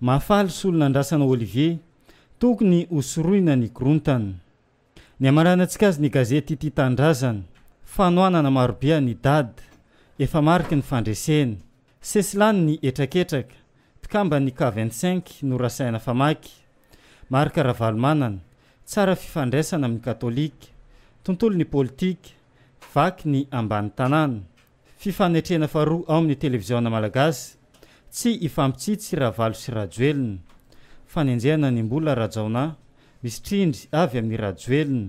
S6: Mafaly solonandrasana Olivier tokony hosoroina ny korontana. Ny amaranantsika azy ny gazety Tia Tandrazana fanoanana marobe ny dada efa mariky ny fandresena. Sesilany ny etraketraka mpikamba ny K25 no rasaina famaky. Marc Ravalomanana tsara fifandraisana amin'ny katolika. Tontolo ny politika vaky ny ambany tanàna. Fifanetrena faharoa ao amin'ny televiziona malagasy tsy ifampitsitsy raha valo sy rajoelona fanenjehana ny mbola rajaona misy trindry avy amin'ny rajoelona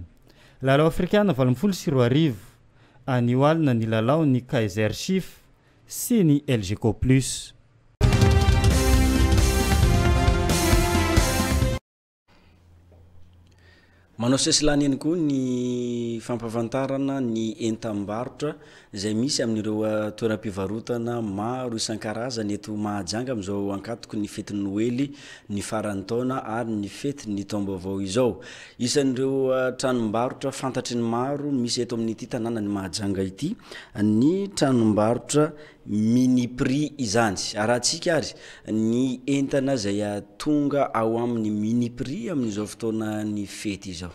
S6: lalao afrikana 24 anio alina ny lalao ny Kaiser Chiefs sy ny LGK Plus.
S2: Manao sesilany eny koa ny fampafantarana ny entam-barotra izay misy amin'ireo toeram-pivarotana maro isan-karazany eto Mahajanga amin'izao ankatoko ny fety Noely, ny faran'ny taona ary ny fety ny taom-baovao izao. Isan'ireo tranom-barotra fantatry ny maro misy eto amin'ity tanàna ny Mahajanga ity ny tranom-barotra mini prix izany. Arahantsika ary ny entana izay tonga ao amin'ny mini prix amin'izao fotoana ny fety izao.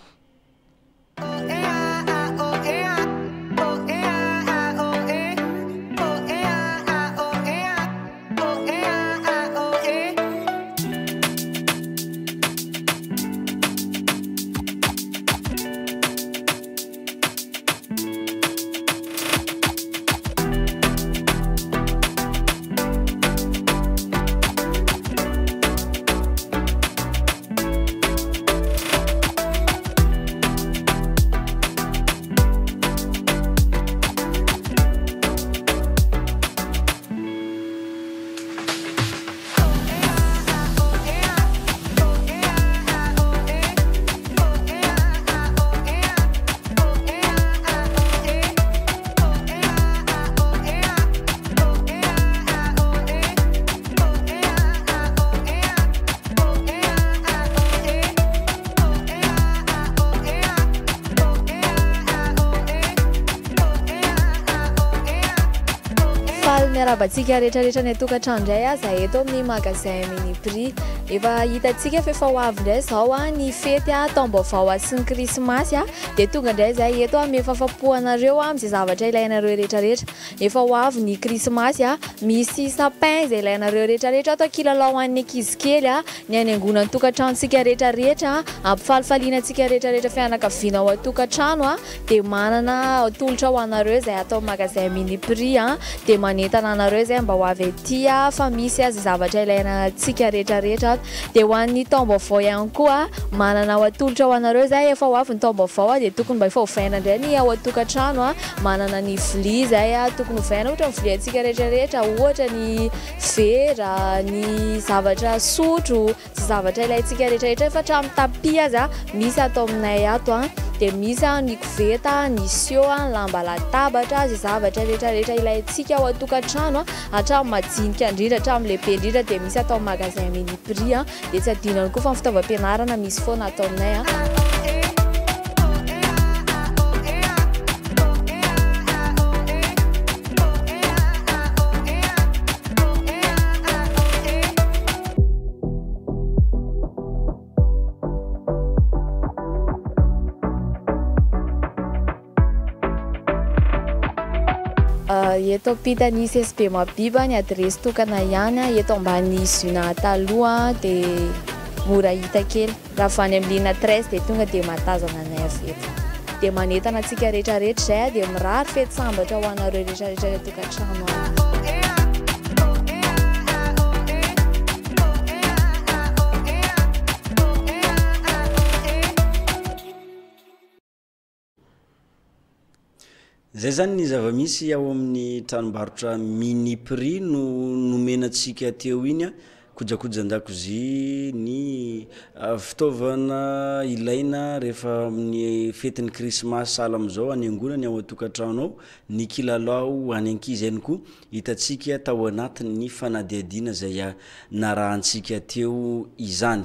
S16: Miarabantsika rehetrarehetra ny tokantrano indray aza eto amin'ny magasin mini prix efa hitantsika fa efa ho avy indray izao ny fety taom-baovao sy ny krismasy dia tonga indray izay eto ame fafapoanareo amin'izay zavatra ilainareo rehetrarehetra. Efa ho avy ny krismasy misy sapin izay ilainareo rehetrarehetra atao kilalao an'ny ankizy kely ny hanaingona ny tokantranontsika rehetrarehetra ampifalifalianantsika rehetrarehetra fianakaviana ao an-tokantrano dia manana tolotra ho anareo izay atao magasin mini prix dia manentana anareo izay mba ho avy aty fa misy azy zavatra ilainantsika rehetrarehetra. Dia ho an'ny taom-baovao ihany koa manana ho atolotra ho anareo izay efa ho avy ny taom-baovao dia tokony mba efa hovaina indray ny ao an-tokantrano manana ny vilia izay tokony hovaina ohatra ny viliantsika rehetrarehetra ohatra ny vera, ny zavatra sotro, sy zavatra ilaintsika rehetrarehetra efa hatramin'ny tapis azy misy atao aminay ato dia misy ny koveta, ny sio, lamba latabatra, sy zavatra rehetrarehetra ilaintsika ao an-tokantrano hatramin'ny majinika indrindra hatramin'ny lehibe indrindra dia misy atao magasin mini prix dia tsy adinany koa fa ny fitaovam-pianarana misy foana atao aminay eto ampitany CSP Mabiba ny adresy tokana ihany eto ambany Zuna taloha dia mora hita kely raha fa any amin'ny ligne 13 dia tonga dia matazana anay avy eto dia manentana antsika rehetrarehetra izay dia mirary fety sambatra ho anareo rehetrarehetra tokantrano
S2: zay zany ny zava-misy ao amin'ny tranombarotra mini prix no nomenatsika teo iny kojakojan-dakozia ny fitaovana ilaina rehefa amin'ny fetin'ny krismasy sahala amin'izao hanaingonany ao an-tokantrano ao ny kilalao any ankizy ihany koa hitantsika tao anatin'ny fanadihadiana izay narahantsika teo izany.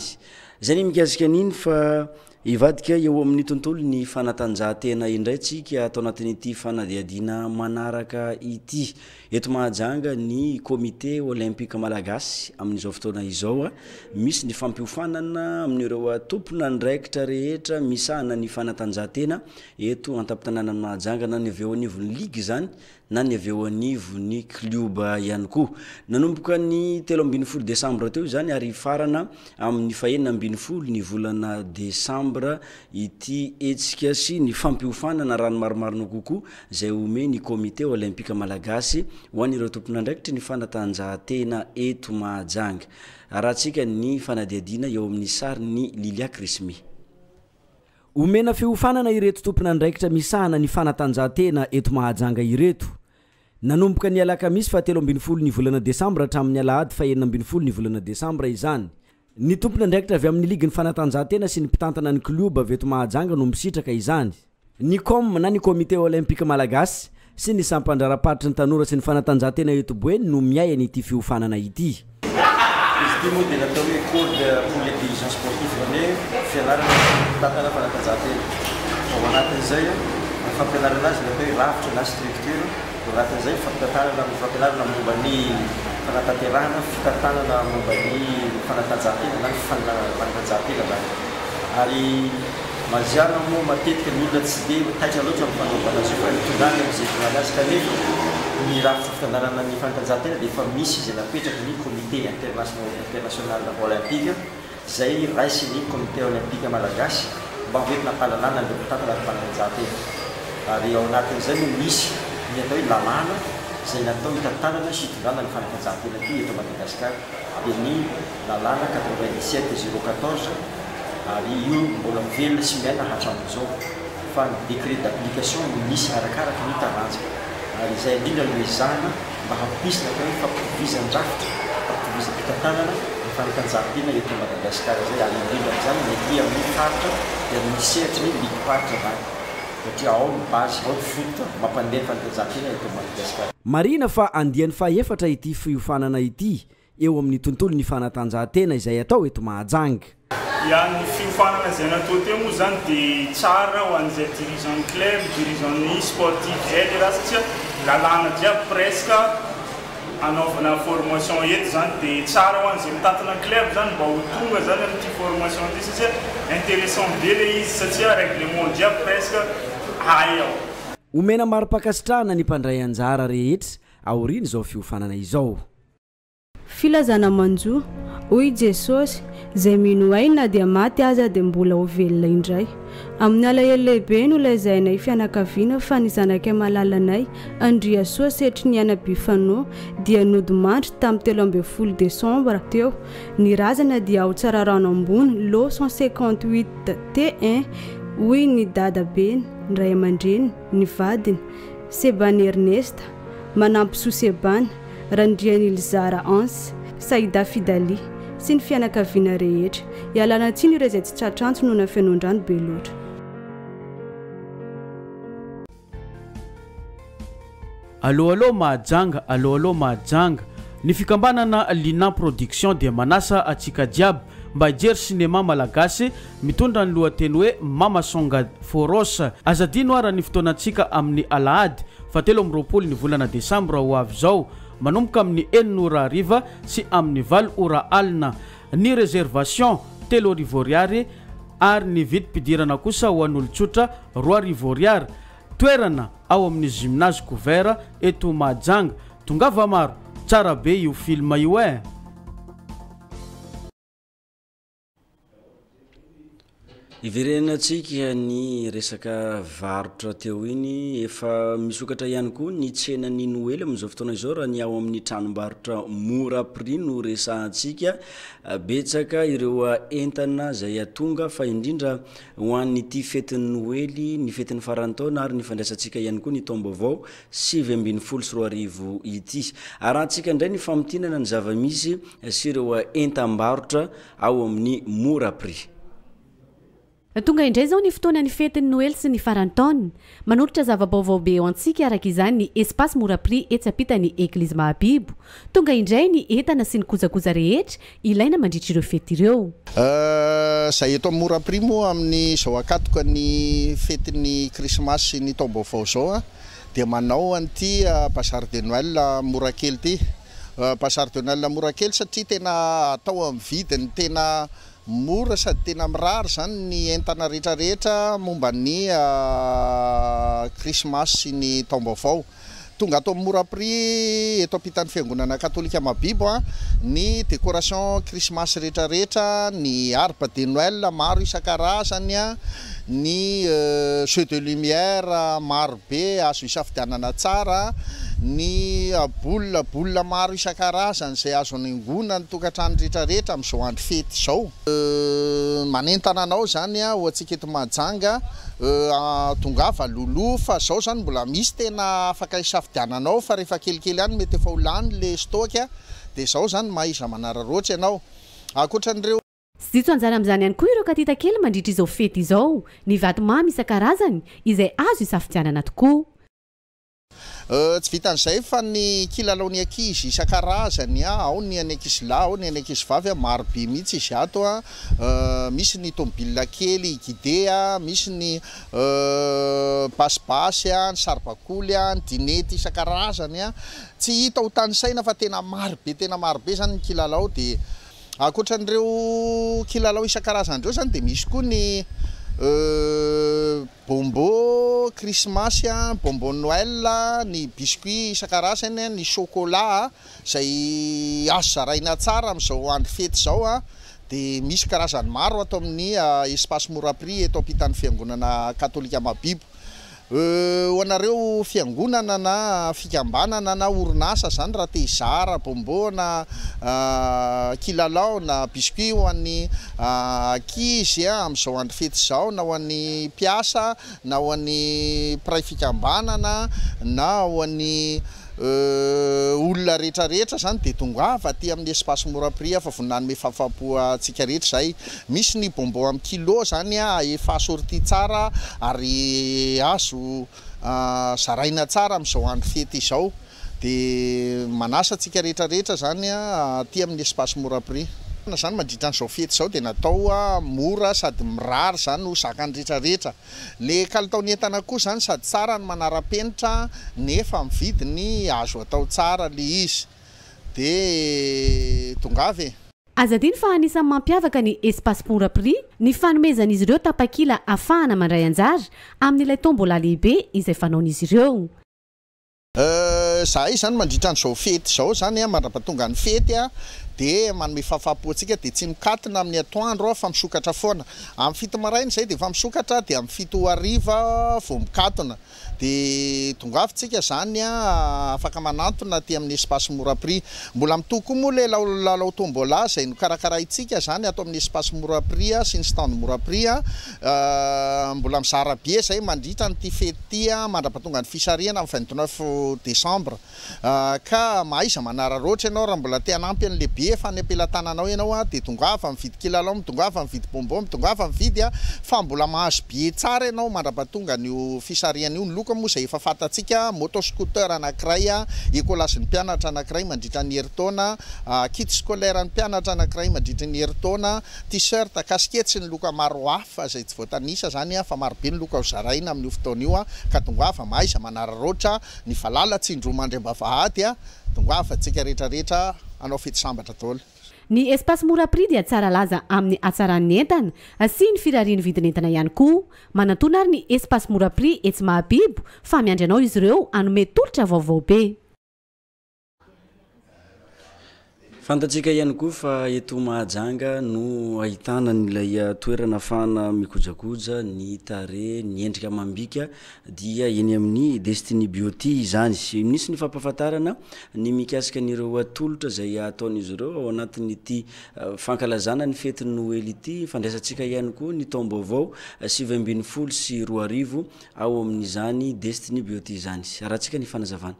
S2: Zay ny mikasika an'iny fa ivadika eo amin'ny tontolo ny fanatanjahantena indray tsika atao anatin'ity fanadihadiana manaraka ity eto Mahajanga ny komite olympique malagasy amin'izao fotoana izao misy ny fampiofanana amin'ireo tompona ndraikitra rehetra misahana ny fanatanjahantena eto an-tampon-tanàna Mahajanga na ny avy eo anivon'ny ligue zany na ny avy eo anivo ny Klioba ihany koa. Nanomboka ny 13 Desambra teo zany ary farana amin'ny 14 ny volana Desambra ity etsika sy ny fampiofanana rano maromarona kokoa zay omeny komite olimpika malagasy ho an'ireo tompon'andraikitry ny fanatanjahantena eto Mahajanga. Arahantsika ny fanadiadina eo amin'ny sary ny Lilia Krismi.
S17: Omena fiofanana ireto tompon'andraikitra misahana ny fanatanjahantena eto Mahajanga ireto. Nanomboka ny alakamisy 17 ny volana Desambra hatramin'ny alahady 14 ny volana Desambra izany. Ny tompon'andraikitra avy amin'ny ligy ny fanatanjahantena sy ny mpitantana ny Klioba eto Mahajanga no misitraka izany. Ny COM na ny komite olimpika malagasy sy ny sampandraraparitra ny tanora sy ny fanatanjahantena eto Boeny no miay an'ity fiofanana ity.
S18: Izy moa dia natao hoe cours pour l'intelligence sportive zany fianarana mpitantana fanatanjahantena. Ao anatin'izay fampianarana azy natao hoe rafitra na structure, ao anatin'izay fampianarana momba ny fanatanterahana, fitantanana momba ny fanatanjahantena na fanatanjahantena zany. Ary mazàna moa matetika ny olona tsy dia taitra loatra amin'ny fanaovana azy fa mitondràna amin'izay tonga azy kanefa ny rafitra fitanarana ny fanatanjahantena dia efa misy izay napetraka ny comité international olympique izay raisy ny comité olympique malagasy mba hoentina hampalalana ny mpitantana ny fanatanjahantena. Ary ao anatin'izay no misy ny atao hoe lalàna izay natao hitantanana sy hitondrana ny fanatanjahantena ity eto Madagasikara dia ny lalàna 97/014 ary io mbola mivelona sy miaina hatramin'izao fa ny décret d'application misy arakaraka ny taranja. Ary izay indrindra no ezahana mba hampisy natao hoe fampitovizan-drafitra, fampitovizam-pitantanana ny fanatanjahantena eto Madagasikara zay. Ary indrindra amin'izany mety amin'ny faritra dia misehatry ny ligue faritra zany satria ao ny base, ao ny foot mampandeha ny fanatanjahantena eto Madagasikara.
S17: Marina fa andiany faefatra ity fiofanana ity eo amin'ny tontolo ny fanatanjahantena izay atao eto Mahajanga.
S19: Ny fiofanana izay natao teo moa zany dia tsara ho an'izay dirigeant club, dirigeant sportif zay dia raha satria lalàna jiaby presque anaovana formation eto zany dia tsara ho an'izay mitantana club zany mba ho tonga zany amin'ity formation ity satria intéressant be le izy satria règlement jiaby presque hay ao.
S17: Omena maro-pakasitrahana ny mpandray anjara rehetra aoriana izao fiofanana izao.
S11: Filazana manjo hoy Jesosy zay mino aina dia maty aza dia mbola ho velona indray. Amin'ny alahelo lehibe no lazainay fianakaviana fa ny zanakay malalanay Andriasoa setry ny Anabifano dia nodimandry tamin'ny 13 Desambra teo. Ny razana dia ao Tsararano ambony lo 158 T1 hoy ny dadabeny, ny ray aman-dreny, ny vadiny Sebany Ernesta, manampy Sosebany, Randriany Ilzara Anse, Saida Fidali sy ny fianakaviana rehetra. Ialana tsiny ireo izay tsy tratrantso noho na fianondrano be loatra.
S12: Allo Mahajanga, allo Mahajanga. Ny fikambanana Lina Production dia manasa atsika jiaby mba hijery sinema malagasy mitondra ny lohateny hoe Mama Songa Foros. Azadino ara ny fotoanantsika amin'ny alahady 17 ny volana Desambra ho avy zao manomboka amin'ny 9:00 sy amin'ny 20:00 ny réservation 3 ary ny vidim-pidirana kosa ho an'olon-tsotra 2 toerana ao amin'ny gymnase couvert eto Mahajanga. Tongava maro tsara be io film io e.
S2: Iverenatsika ny resaka varotra teo iny efa misokatra ihany koa ny tsena ny Noely amin'izao fotoana izao raha ny ao amin'ny tranombarotra mora prix no resahantsika betsaka ireo entana zay atonga fa indrindra ho an'ity fetin'ny Noely, ny fetin'ny farantaona ary ny fandraisantsika ihany koa ny taom-baovao 7 ity. Arahantsika indray ny famotinana ny zava-misy sy ireo entam-barotra ao amin'ny mora prix.
S1: Tonga indray zao ny fotoana ny fetin'ny Noely sy ny farantaona. Manolotra zava-baovao be eo antsika araka izany ny espace mora prix etsapita ny Eglizy Mahabibo. Tonga indray ny entana sy ny kojakoja rehetra ilaina mandritra ireo fety ireo.
S20: Zay eto mora prix moa amin'ny zao akatoka ny fetin'ny Christmas sy ny taom-baovao zao dia manao an'ity bazar de Noël mora kely ity. Bazar de Noël mora kely satria tena atao amin'ny vidiny tena mora sady tena mirary zany ny entana rehetrarehetra momba ny Christmas sy ny taom-baovao. tonga ato amin'ny Moraprix eto ampitan'ny fiangonana katolika Mabibo ny décoration Christmas rehetrarehetra, ny arbre de Noël maro isan-karazany, ny jeux de lumière maro be azo isafidianana tsara, ny boule maro isan-karazany izay azo anaingona ny tokantrano rehetrarehetra amin'izao andro fety izao. Manentana anao zany ho antsika eto Mahajanga tongava lolo fa zao zany mbola misy tena afaka isafidiananao fa rehefa kelikely any mety efa ho lany le stock dia zao zany maiza manararoatra ianao ankoatran'ireo.
S1: Sy ditso anjara amin'izany ihany koa ireo katita kely mandritra izao fety izao, ny vatomamy isan-karazany izay azo isafidianana tokoa.
S20: Tsy vitan'izay fa ny kilalaon'ny ankizy isan-karazany ao ny any ankizilahy, ao ny any ankizivavy maro be mihitsy izy ato misy ny tomobile kely guidé, misy ny basibasy, ny saribakoly, ny dinety isan-karazany tsy hita ho tanisaina fa tena maro be zany ny kilalao. Dia ankoatran'ireo kilalao isan-karazany ireo zany dia misy koa ny bonbon Christmas, bonbon Noël, ny biscuit isan-karazany, ny chocolat izay azo zaraina tsara amin'izao andro fety izao dia misy karazany maro ato amin'ny espace Moraprix eto ampitan'ny fiangonana katolika Mabibo. Ho anareo fiangonana na fikambanana na orinasa zany raha te hizara bonbon na kilalao na biscuit ho an'ny ankizy amin'izao andro fety izao, na ho an'ny mpiasa, na ho an'ny mpiray fikambanana, na ho an'ny olona rehetrarehetra zany dia tongava aty amin'ny espace Moraprix fa voninanome fahafapo antsika rehetra zay. Misy ny bonbon amin'ny kilo zany efa assorti tsara ary azo zaraina tsara amin'izao andro fety izao, dia manasa antsika rehetrarehetra zany aty amin'ny espace Moraprix. Zany mandritra an'izao fety izao dia natao mora sady mirary zany ho zakany rehetrarehetra. Le kalitaony entana koa zany sady tsara ny manara-penitra nefa amin'ny vidiny azo atao tsara le izy dia tongava e.
S1: Azadiny fa anisan'ny mampiavaka ny espace Moraprix ny fanomezan'izy ireo tapakila ahafahana mandray anjara amin'ilay tombola lehibe izay fanaon'izy ireo.
S20: Zahay zany mandritra an'izao fety izao zany mandrapatonga ny fety dia manome fahafapo antsika dia tsy mikatina amin'ny atoandro fa misokatra foana. Amin'ny 7 maraina izay dia efa misokatra, dia amin'ny 7 hariva vao mikatona. Dia tongavintsika zany afaka manantona aty amin'ny espace Moraprix. Mbola mitoko moa le lalao tombola izay nokarakaraintsika zany ato amin'ny espace Moraprix sy ny stand Moraprix. Mbola mizara be izay mandritra nyity fety mandrapatonga ny fisariana amin'ny 29 décembre. Ka maiza manararoatra ianao raha mbola te hanampy an'le be efa ny ampelantananao ianao dia tongava mividy kilalao, tongava mividy bonbon, tongava mividy fa mbola mahazo be tsara ianao mandrapatonga ny fisariana io. Ny loka moa izay efa fantatsika motoscooter anankiray, écolasin'ny mpianatra anankiray mandritra ny herintaona, kit scolaire ny mpianatra anankiray mandritra ny herintaona, t-shirt, casquette sy ny loka maro hafa izay tsy voatanisa zany fa maro be ny loka ho zaraina amin'io fotoana io. Ka tongava maiza manararoatra ny valala tsindro mandrembavahady tongava antsika rehetrarehetra anao fety sambatra daholo.
S1: Ny espace Moraprix dia tsara laza amin'ny hatsaran'ny entana sy ny firarian'ny vidin'entana ihany koa. Manantona ary ny espace Moraprix etsy Mahabibo fa miandry anao izy ireo hanome tolotra vaovao be.
S2: Fantatsika ihany koa fa eto Mahajanga no ahitana n'ilay toerana ahafahana mikojakoja ny tare, ny endrika amam-bika dia eny amin'ny Destiny Beauty izany. Misy ny fampahafantarana ny mikasika an'ireo atolotra izay ataon'izy ireo ao anatin'ity fankalazana ny fetin'ny Noely ity. Fandraisantsika ihany koa ny taom-baovao 7 sy 2 arivo ao amin'izany Destiny Beauty izany. Arahantsika ny fanazavana.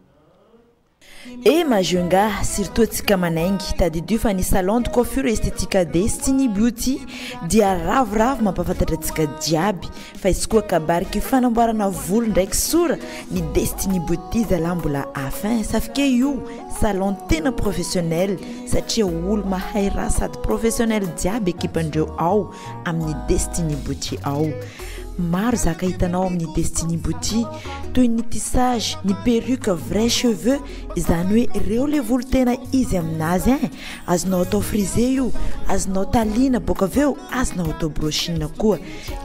S21: E Majunga, surtout tsika manaingy tadidio fa ny salon de coiffure esthétique Destiny Beauty dia ravoravo mampafantatra antsika jiaby fa izy koa kabariky fanamboarana volo ndraiky sora ny Destiny Beauty zala mbola afin safike io salon tena professionnel satria olo mahay raha sady professionnel jiaby ekipandreo ao amin'ny Destiny Beauty ao. maro zaka hitanao amin'ny Destiny Beauty toy ny tissage, ny perruque vrai cheveux, izany hoe ireo le volo tena izy aminazy azonao atao frisé io, azonao talina boka aveo, azonao atao brochine koa.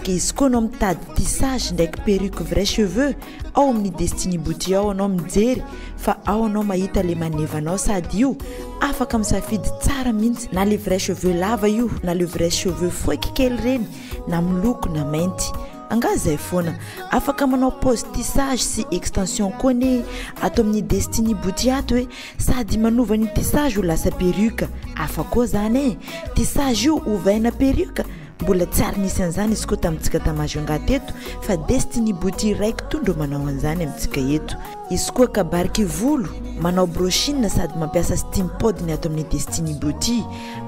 S21: Ke izy koa anao mitady tissage ndraiky perruque vrai cheveux ao amin'ny Destiny Beauty ao anao mijery fa ao anao mahita le manevanao sady io afaka misafidy tsara mihitsy na le vrai cheveux lava io na le vrai cheveux foiky kely reny na miloko na mainty. Angazay foana afaka manao pose tissage sy extension koa ne atao amin'ny Destiny Beauty ato hoe sady manova ny tissage ho lasa perruque afaka koa zany tissage io ovaina perruque mbola tsara nisy an'izany izy koa tamintsika tamajunga teto fa Destiny Beauty raiky tondro manao an'izany amintsika eto. Izy koa kabariky volo manao brochine sady mampiasa steam pod ny ato amin'ny Destiny Beauty,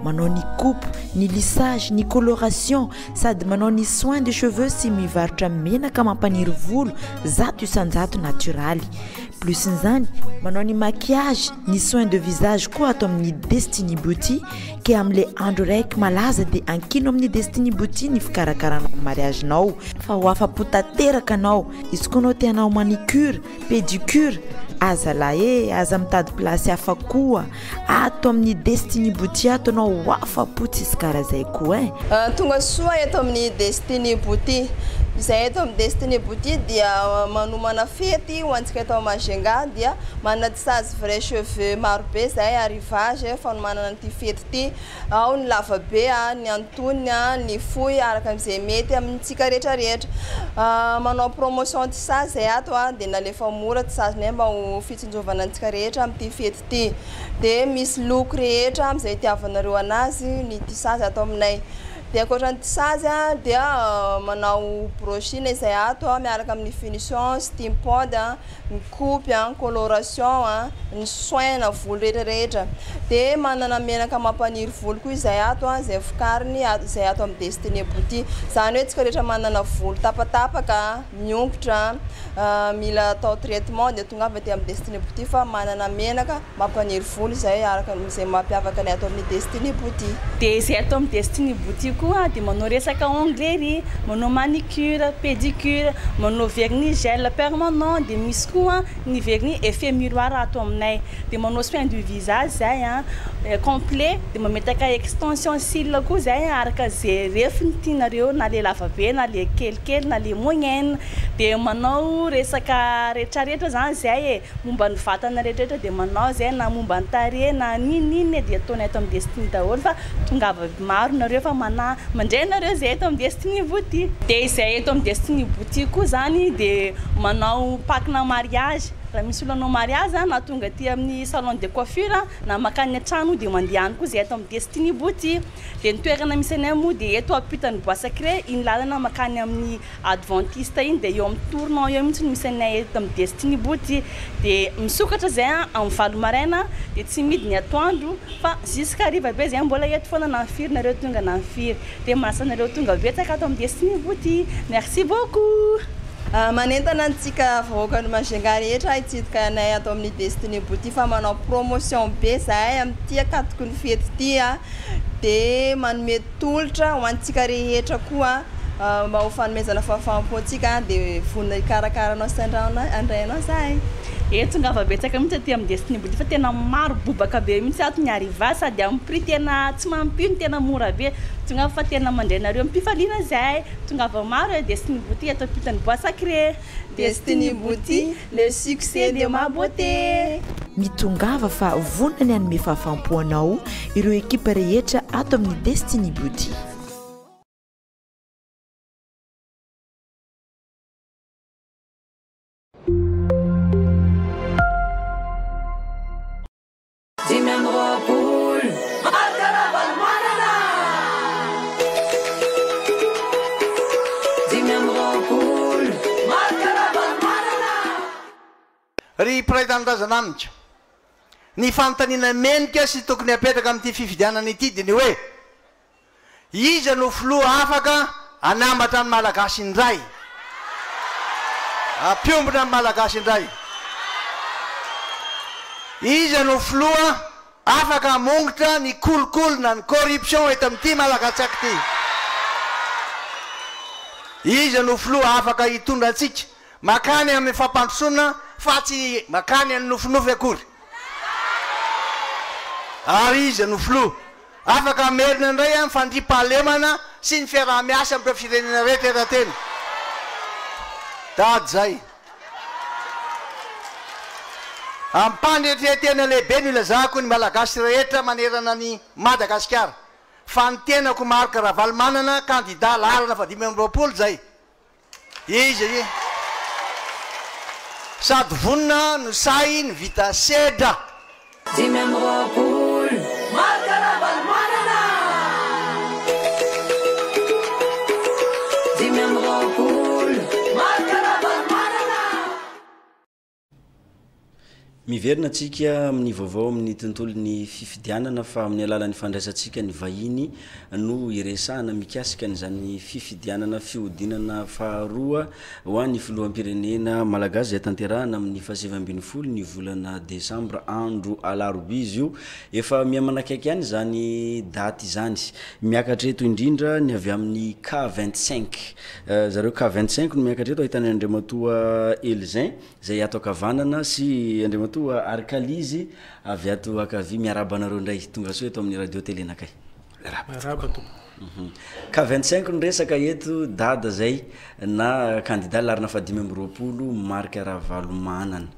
S21: manao ny coupe, ny lissage, ny coloration sady manao ny soin de cheveux sy mivarotra menaka mampaniry volo zato isanjato naturaly. Plus nzany manao ny maquillage, ny soin de visage koa ato amin'ny Destiny Beauty ke amle andro raiky malaza de ankino amin'ny Destiny Beauty ny fikarakaranao mariage nao fa ho afapo tanteraka anao. Izy koa anao te hanao manicure, pédicure aza lahy aza mitady place hafa koa ato amin'ny Destiny Beauty ato anao ho afapo tsisy karazay koa
S3: tonga soa eto amin'ny Destiny Beauty. Izay eto amin'ny Destiny Beauty dia manomana fety ho antsika eto Majunga dia manana tissage vrai cheveux maro be zay arrivage fanomanana an'ity fety ity ao ny lava be ny antonony ny fohy araka amin'izay mety amintsika rehetrarehetra. Manao promotion tissage zay ato dia nalefa mora tissage nay mba ho fitsinjovana antsika rehetra amin'ity fety ity dia misy loko rehetra amin'izay itiavanareo anazy ny tissage ato aminay. Dia ankoatran'ny tissage dia manao brochine izay ato miaraka amin'ny finition, steam pod, ny coupe, coloration, ny soin na volo rehetrarehetra. Dia manana menaka mampaniry volo koa izay ato izay vokariny izay ato amin'ny Destiny Beauty. Zany hoe tsika rehetra manana volo tapatapaka, miongotra, mila atao traitement dia tonga avy aty amin'ny Destiny Beauty fa manana menaka mampaniry volo izay araka izay mampiavaka ny ato amin'ny Destiny Beauty.
S22: Dia izay ato amin'ny Destiny Beauty dia manao resaka onglerie, manao manicure, pédicure, manao vernis gel permanent, dia misy koa ny vernis effet miroir ato aminay. Dia manao soin du visage zay complet, dia mametaka extension cils koa zay araka zay refiny tianareo na le lava be na le kelikely na le moyenne. Dia manao resaka rehetrarehetra zany zay momba ny vatana rehetrarehetra dia manao zay na momba ny tarehy na nininy dia ataonay ato amin'ny Destiny daholo fa tongava maro nareo fa mandray nareo zay eto amin'ny Destiny Beauty. Dia izay eto amin'ny Destiny Beauty koa zany dia manao pakina mariage. Raha misy olona mariage na tonga aty amin'ny salon de coiffure na makany an-trano dia mandeha any koa zay eto amin'ny Destiny Beauty. Dia ny toerana misy anay moa dia eto ampitan'ny Bois Sacré iny lalana makany amin'ny Adventiste iny dia eo amin'ny tournant eo mihitsy misy anay eto amin'ny Destiny Beauty. Dia misokatra zay amin'ny valo maraina dia tsy midy ny atoandro fa jusqu'à hariva be zay mbola eto foana na firy nareo tonga na firy. Dia manasa nareo tonga betsaka ato amin'ny Destiny Beauty. Merci beaucoup.
S3: Manentana antsika vahoaka ny Majunga rehetra hitsidika anay ato amin'ny Destiny Beauty fa manao promotion be zahay amin'ity akatoko ny fety ity dia manome tolotra ho antsika rehetra koa mba ho fanomezana fahafaham-po antsika dia vonona ikarakaranao sy andrainao zahay.
S22: Tonga betsaka mihitsy aty amin'ny Destiny Beauty fa tena maro bobaka be mihitsy ato ny arriva sady amin'ny prix tena tsy mampino tena mora be. Tonga fa tena mandray nareo mipifaliana zay. Tonga maro Destiny Beauty ato ampitan'ny Bois Sacré.
S3: Destiny Beauty, le succès de ma beauté.
S21: Mitongava fa vonona ny anome fahafaham-po anao ireo ekipa rehetra ato amin'ny Destiny Beauty.
S23: Ry piraitanindrazanamitra ny fanontaniana menika sy tokony apetraka amin'ity fifidianana ity dia ny hoe iza no filoha afaka anambatra ny malagasy indray, ampiombona ny malagasy indray, iza no filoha afaka amongotra ny kolokolona ny corruption eto amin'ity malagasy ity. izy nofoloa afaka hitondra atsika makany amin'ny fampandrosona fa tsy makany any nofinofy akory ary izy nofoloa afaka merina indray a mifandripahalemana sy ny fiarah-miasa am'ireo firenena rehetra erateny dady zay ampandretretena lehibe no ilazahako ny malagasy rehetra manerana ny Madagasikara fa ny tenako Marc Ravalomanana candidat lalana fa 2020 zay izy sady vonina no say ny vita sedra
S4: 2020 Marc Ravalomanana 2020 Marc Ravalomanana
S2: miverina atsika amin'ny vaovao amin'ny tontolo ny fifidianana fa amin'ny alalan'ny fandraisantsika ny vahiny no iresahana mikasika n'izany fifidianana fihodinana faharoa ho an'ny filoham-pirenena malagasy izay tanterahana amin'ny 17 ny volana desambra andro alarobia izy io efa miamanakaiky ihany zany daty izany miakatra eto indrindra ny avy amin'ny K25 zareo K25 no miakatra eto ahitana Andriamatoa Elzin izay ato akavanana sy Andriamatoa Arkalizy avy ato akavy miaraba anareo ndray tonga soa eto amin'ny radio télé nakay K25 no resaka eto dada zay na candidat larina fa 2020 Marc Ravalomanana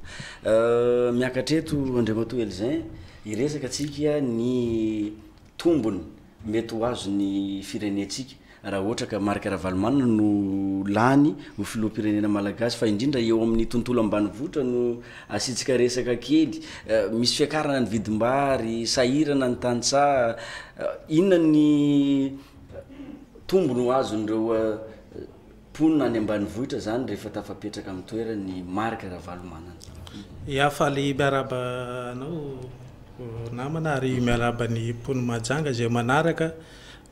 S2: miakatra eto Andriamatoa Elzin iresaka atsika ny tombony mety ho azo ny firenetsika raha ohatra ka Marc Ravalomanana no lany ho filoham-pirenena malagasy fa indrindra eo amin'ny tontolo ambanivohitra no asitsika resaka kely misy fiakarana ny vidim-bary sahirana ny tantsaha inona ny tombony ho azon'ireo mponina any ambanivohitra zany rehefa tafapetraka amin'ny toerany Marc Ravalomanana
S5: iafaly miaraba anao namana ary miaraba ny mpony majanga zay manaraka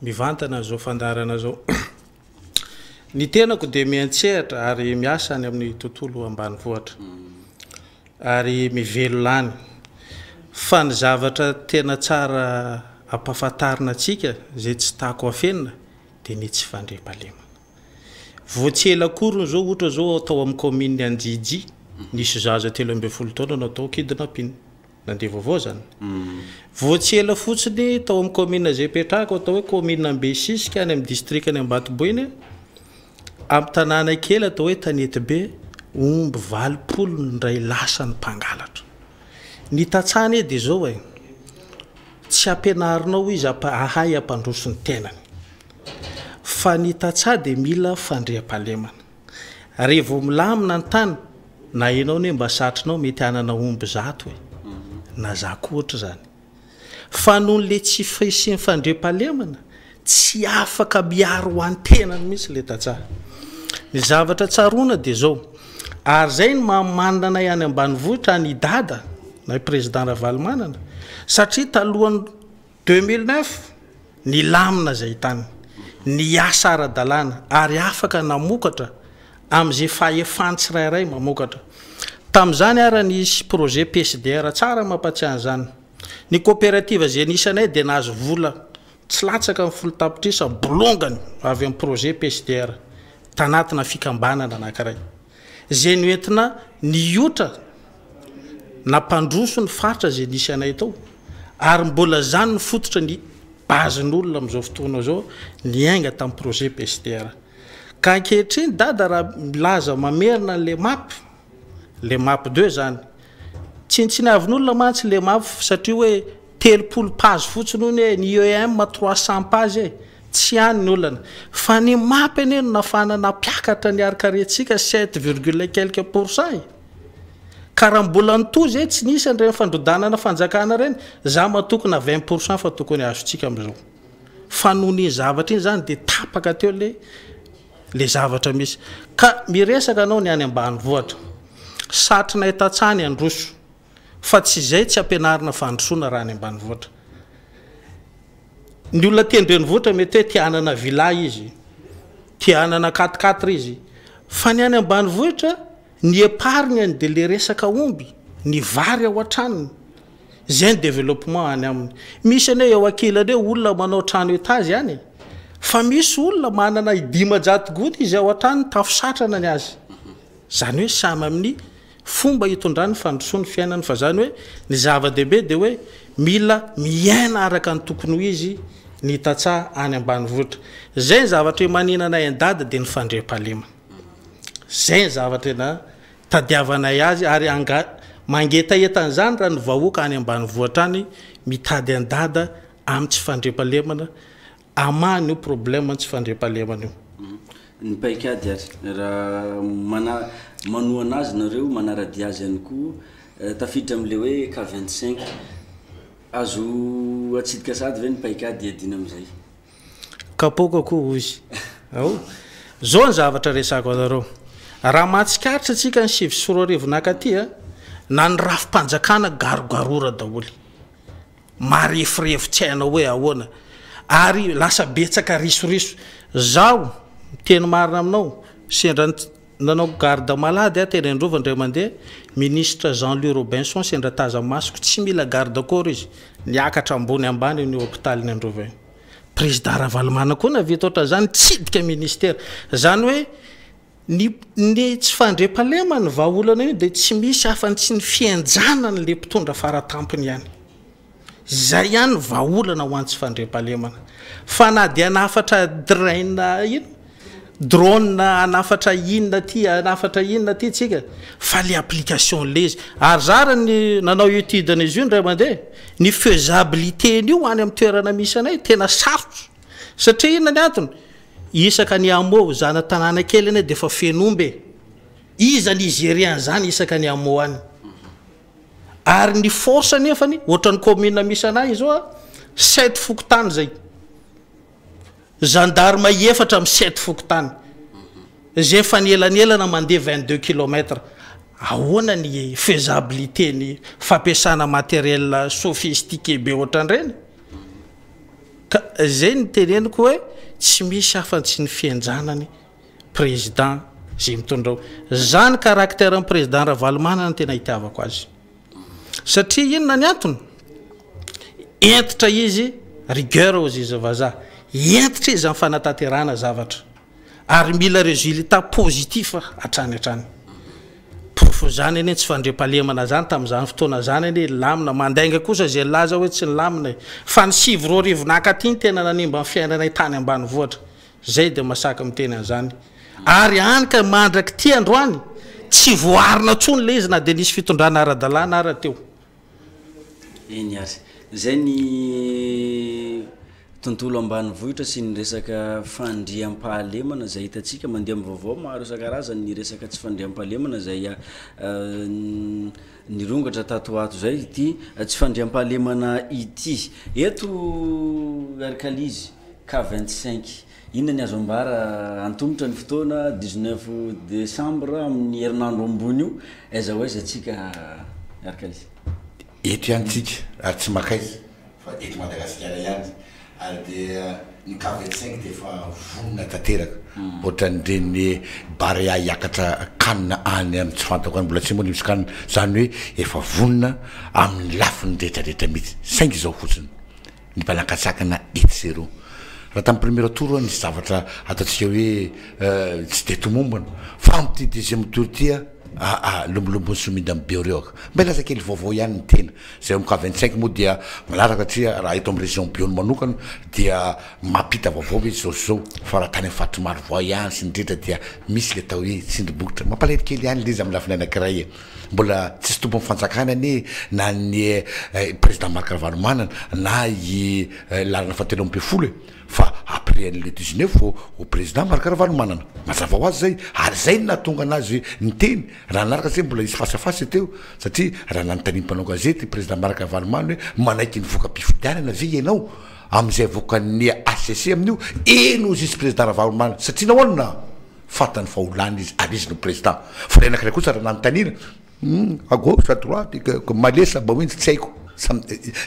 S5: mivantana zao fandarana zao ny tenako dia miantsehatra ary miasa any amin'ny tontolo ambanivohitra ary mivelo lany fa ny zavatra tena tsara ampahafantarina atsika zay tsy tako afenina dia ny tsy fandriam-pahalemana voatsela korony zao ohatra zao atao amin'ny commune Anjiji nisy zaza 13 taona natao kidnapping nandeha vaovao zany voatsela fotsiny tao amin'ny commune zay petrako atao hoe commune Ambesisika any amin'ny district any Ambatoboiny amin'ny tanàna kely atao hoe Tanety-be omby 20 ndray lasa ny mpangalatra ny tatsany dia zao tsy ampianarinao izy ahay ampandroso ny tenany fa ny tatsa dia mila fandriam-pahalemana rehevo milamina ny tany na enao ny mba satrinao mety anana omby 100 na zako ohatra zany fa noho le tsy fisiany fandriam-pahalemana tsy afaka miaro ho an'ny tenany mihitsy le tatsa ny zavatra tsarona dia zao ary zay ny mamanana ihany ambanivohitra ny dada na président Ravalomanana satria talohany 2009 ny lamina zay tany ny asa ara-dalàna ary afaka namokatra amin'izay fahefany tsirairay mamokatra tamin'izany ara nisy projet PSDR tsara mampatsiahany zany ny coopérative zay nisanay dia nahazo vola tsy latsaka amin'ny folo tapitrisa bolongany avy amin'ny projet PSDR tanatina fikambanana anankiray zay noentina niotra nampandroso ny faritra zay nisy anay tao ary mbola zany ny fototra ny bazin'olona amin'izao fotoana zao niainga tamin'ny projet PSDR ka ankehitriny dada raha milaza mamerina le map 2 zany tsy navin'olona mantsy le map satria hoe 30 page fotsiny hoe ny IEM 300 page tsy any ny olana fa ny map eny no nafana napiakatra ny arikarentsika 7, quelque %. Ka raha mbola nitozy tsy nisy an'ireny fandrodanana fanjakana reny za matokona 20% fa tokony azontsika amin'izao fa noho ny zavatra iny zany dia tapaka teo le zavatra misy ka miresaka anao ny any ambanivohitra satrinay tatsany androso fa tsy zay tsy ampianarina fandrosoana raha any ambanivohitra ny olona tendrenivohitra mety hoe tianana villa izy tianana 4x4 izy fa ny any ambanivohitra ny épargne dia le resaka omby ny vary ao an-tranony zay ny développement any aminy misy anao eo ankilany eo olona manao trano etazy any fa misy olona manana idimajaty-gody izy ao an-trany tafosatrana ny azy zany hoe samy amin'ny fomba hitondrany fandrosoany fiainany fa zany hoe ny zava-dehibe dia hoe mila miaina araka ny tokony ho izy ny tatsaha any ambanivohitra zay ny zavatra hoe maninana endada dia ny fandrem-pahalemana zay ny zavatra na tadiavanay azy ary mangetaetan'izany raha ny vahoaka any ambanivohitra any mitady endada amin'ny tsy fandrem-pahalemana amany io problème tsy fandrem-pahalemana io
S2: ny paikady ary raha manoana azy nareo manaradi azy ihany koa tafiditra am'le hoe K25 azo atsidika sady ve ny paikady adina am'izay
S5: kapoko koa izy ao zao ny zavatra resako anareo raha mahatsikaritra atsika ny 7 nakaty na ny rafim-panjakana garogarora daholy marefirefo tsy hainao hoe ahoana ary lasa betsaka risoriso zao teny marina aminao sendra nanao garde malady teny androva ndray mandeha ministre Jean-Louis Robinson sendra taza masoko tsy mila garde corps izy niakatra ambony ambany ny hôpitaly ny androva président Ravalomana koa na vita oatra zany tsidika ministère zany hoe ny tsy fandrem-pahalemana ny vahaolana io dia tsy misy afany tsy ny fianjanany le mpitondra faratampony ihany zay ihany vahaolana ho any tsy fandrem-pahalemana fa na dia anafatra drone anafatra inona ty tsika fa le application le izy ary zara ny nanao étude izy io ndray mandeha ny faisabilité n'io any amin'ny toerana misy anay tena sarotro satria inona ny antony isaka ny amo zana tanàna kely ane dia efa fenombe iza nigérien zany isaka ny amo any ary ny force nefany ohatrany commune misy anay zao 7 fokotany zay gendarme efatra amin'ny 7 fokotany zay fa nielanelana mandeha 22 km ahoana ny faisabilité ny fampiasana matériel sophistiqué be ohatran'ireny ka zay ny teneniko hoe tsy misy afa-tsy ny fianjanany président zay mitondrao zany caractère ny président Ravalomana no tena hitiavako azy satria inona ny antony entitra izy rigueur ozy izy vazaha entitra izy amin'ny fanatanterahana zavatra ary mila résultat positif hatrany hatrany profo zany eny tsy fandrem-pahalemana zany tamin'izany fotoana zany eny lamina mandainga kosa zay laza hoe tsy ny lamina fa ny 7 nakaty tena nanimba ny fiainanay tany ambanivohitra zay dia masaka miteny an'izany ary anyka mandraky ty androany tsy voarina tsony le izy na dia nisy fitondrana ara-dalàna ara teo
S2: eny ary zay ny tontolo ambanivohitra sy ny resaka fandriam-pahalemana zay hitatsika mandeha amin'ny vaovao maro isan-karazany ny resaka tsy fandriam-pahalemana zay nirongatra tatoato zay ity tsy fandriam-pahalemana ity eto arkalizy K25 inona ny azo ambara antombotra ny fotoana 19 décembre amin'ny herinandro ambony io aiza ho aiza atsika arkalizy
S7: eto ihany tsika ary tsy makaiza fa eto Madagasikara ihany ary dia ny K25 dia efa vonona tanteraka ohatran'ireny barea hiakatra kanina any amin'ny tsy fantako any mbola tsy moa ny misy kanina zany hoe efa vonona amin'ny lafiny rehetrarehetra mihitsy saingy izao fotsiny ny mpanankasakana etsero raha tamin'ny premier tour nisy zavatra ataontsika hoe tsy de tomombana fa amin'ity deuxième tour ty lombolombo ny sominda amin'ny beoreoka mba laza kely vaovao ihany ny tena zay amin'ny K25 moa dia malaraka satria raha eto amin'ny région Biony manokana dia mampita vaovao hoe zao fa raha tany amin'ny faritry maro voa ihany sy ny rehetra dia misy le atao hoe tsindribokotra mampalahelo kely ihany le izy amin'ny lafiny anankiray mbola tsisy tompo amin'ny fanjakana ane na ny président Marc Ravalomanana na i larana fahatelo amby folo fa après le 19 au président Marc Ravalomanana mazava ho azy zay ary zay no nahatonga anazy ny teny raha naraka zay mbola isy fasafasy teo satria raha nanontaniam mpanao gazety président Marc Ravalomanana hoe manaiky ny voka-pifidianana ve ianao amin'izay vokan'ny ACC amin'io eno izy président Ravalomanana satria nahoana fatany faholany izy ary izy no président fa le anankiray kosa raha nanontaniana à gauche à droite malesa bahoentsy tsy haiko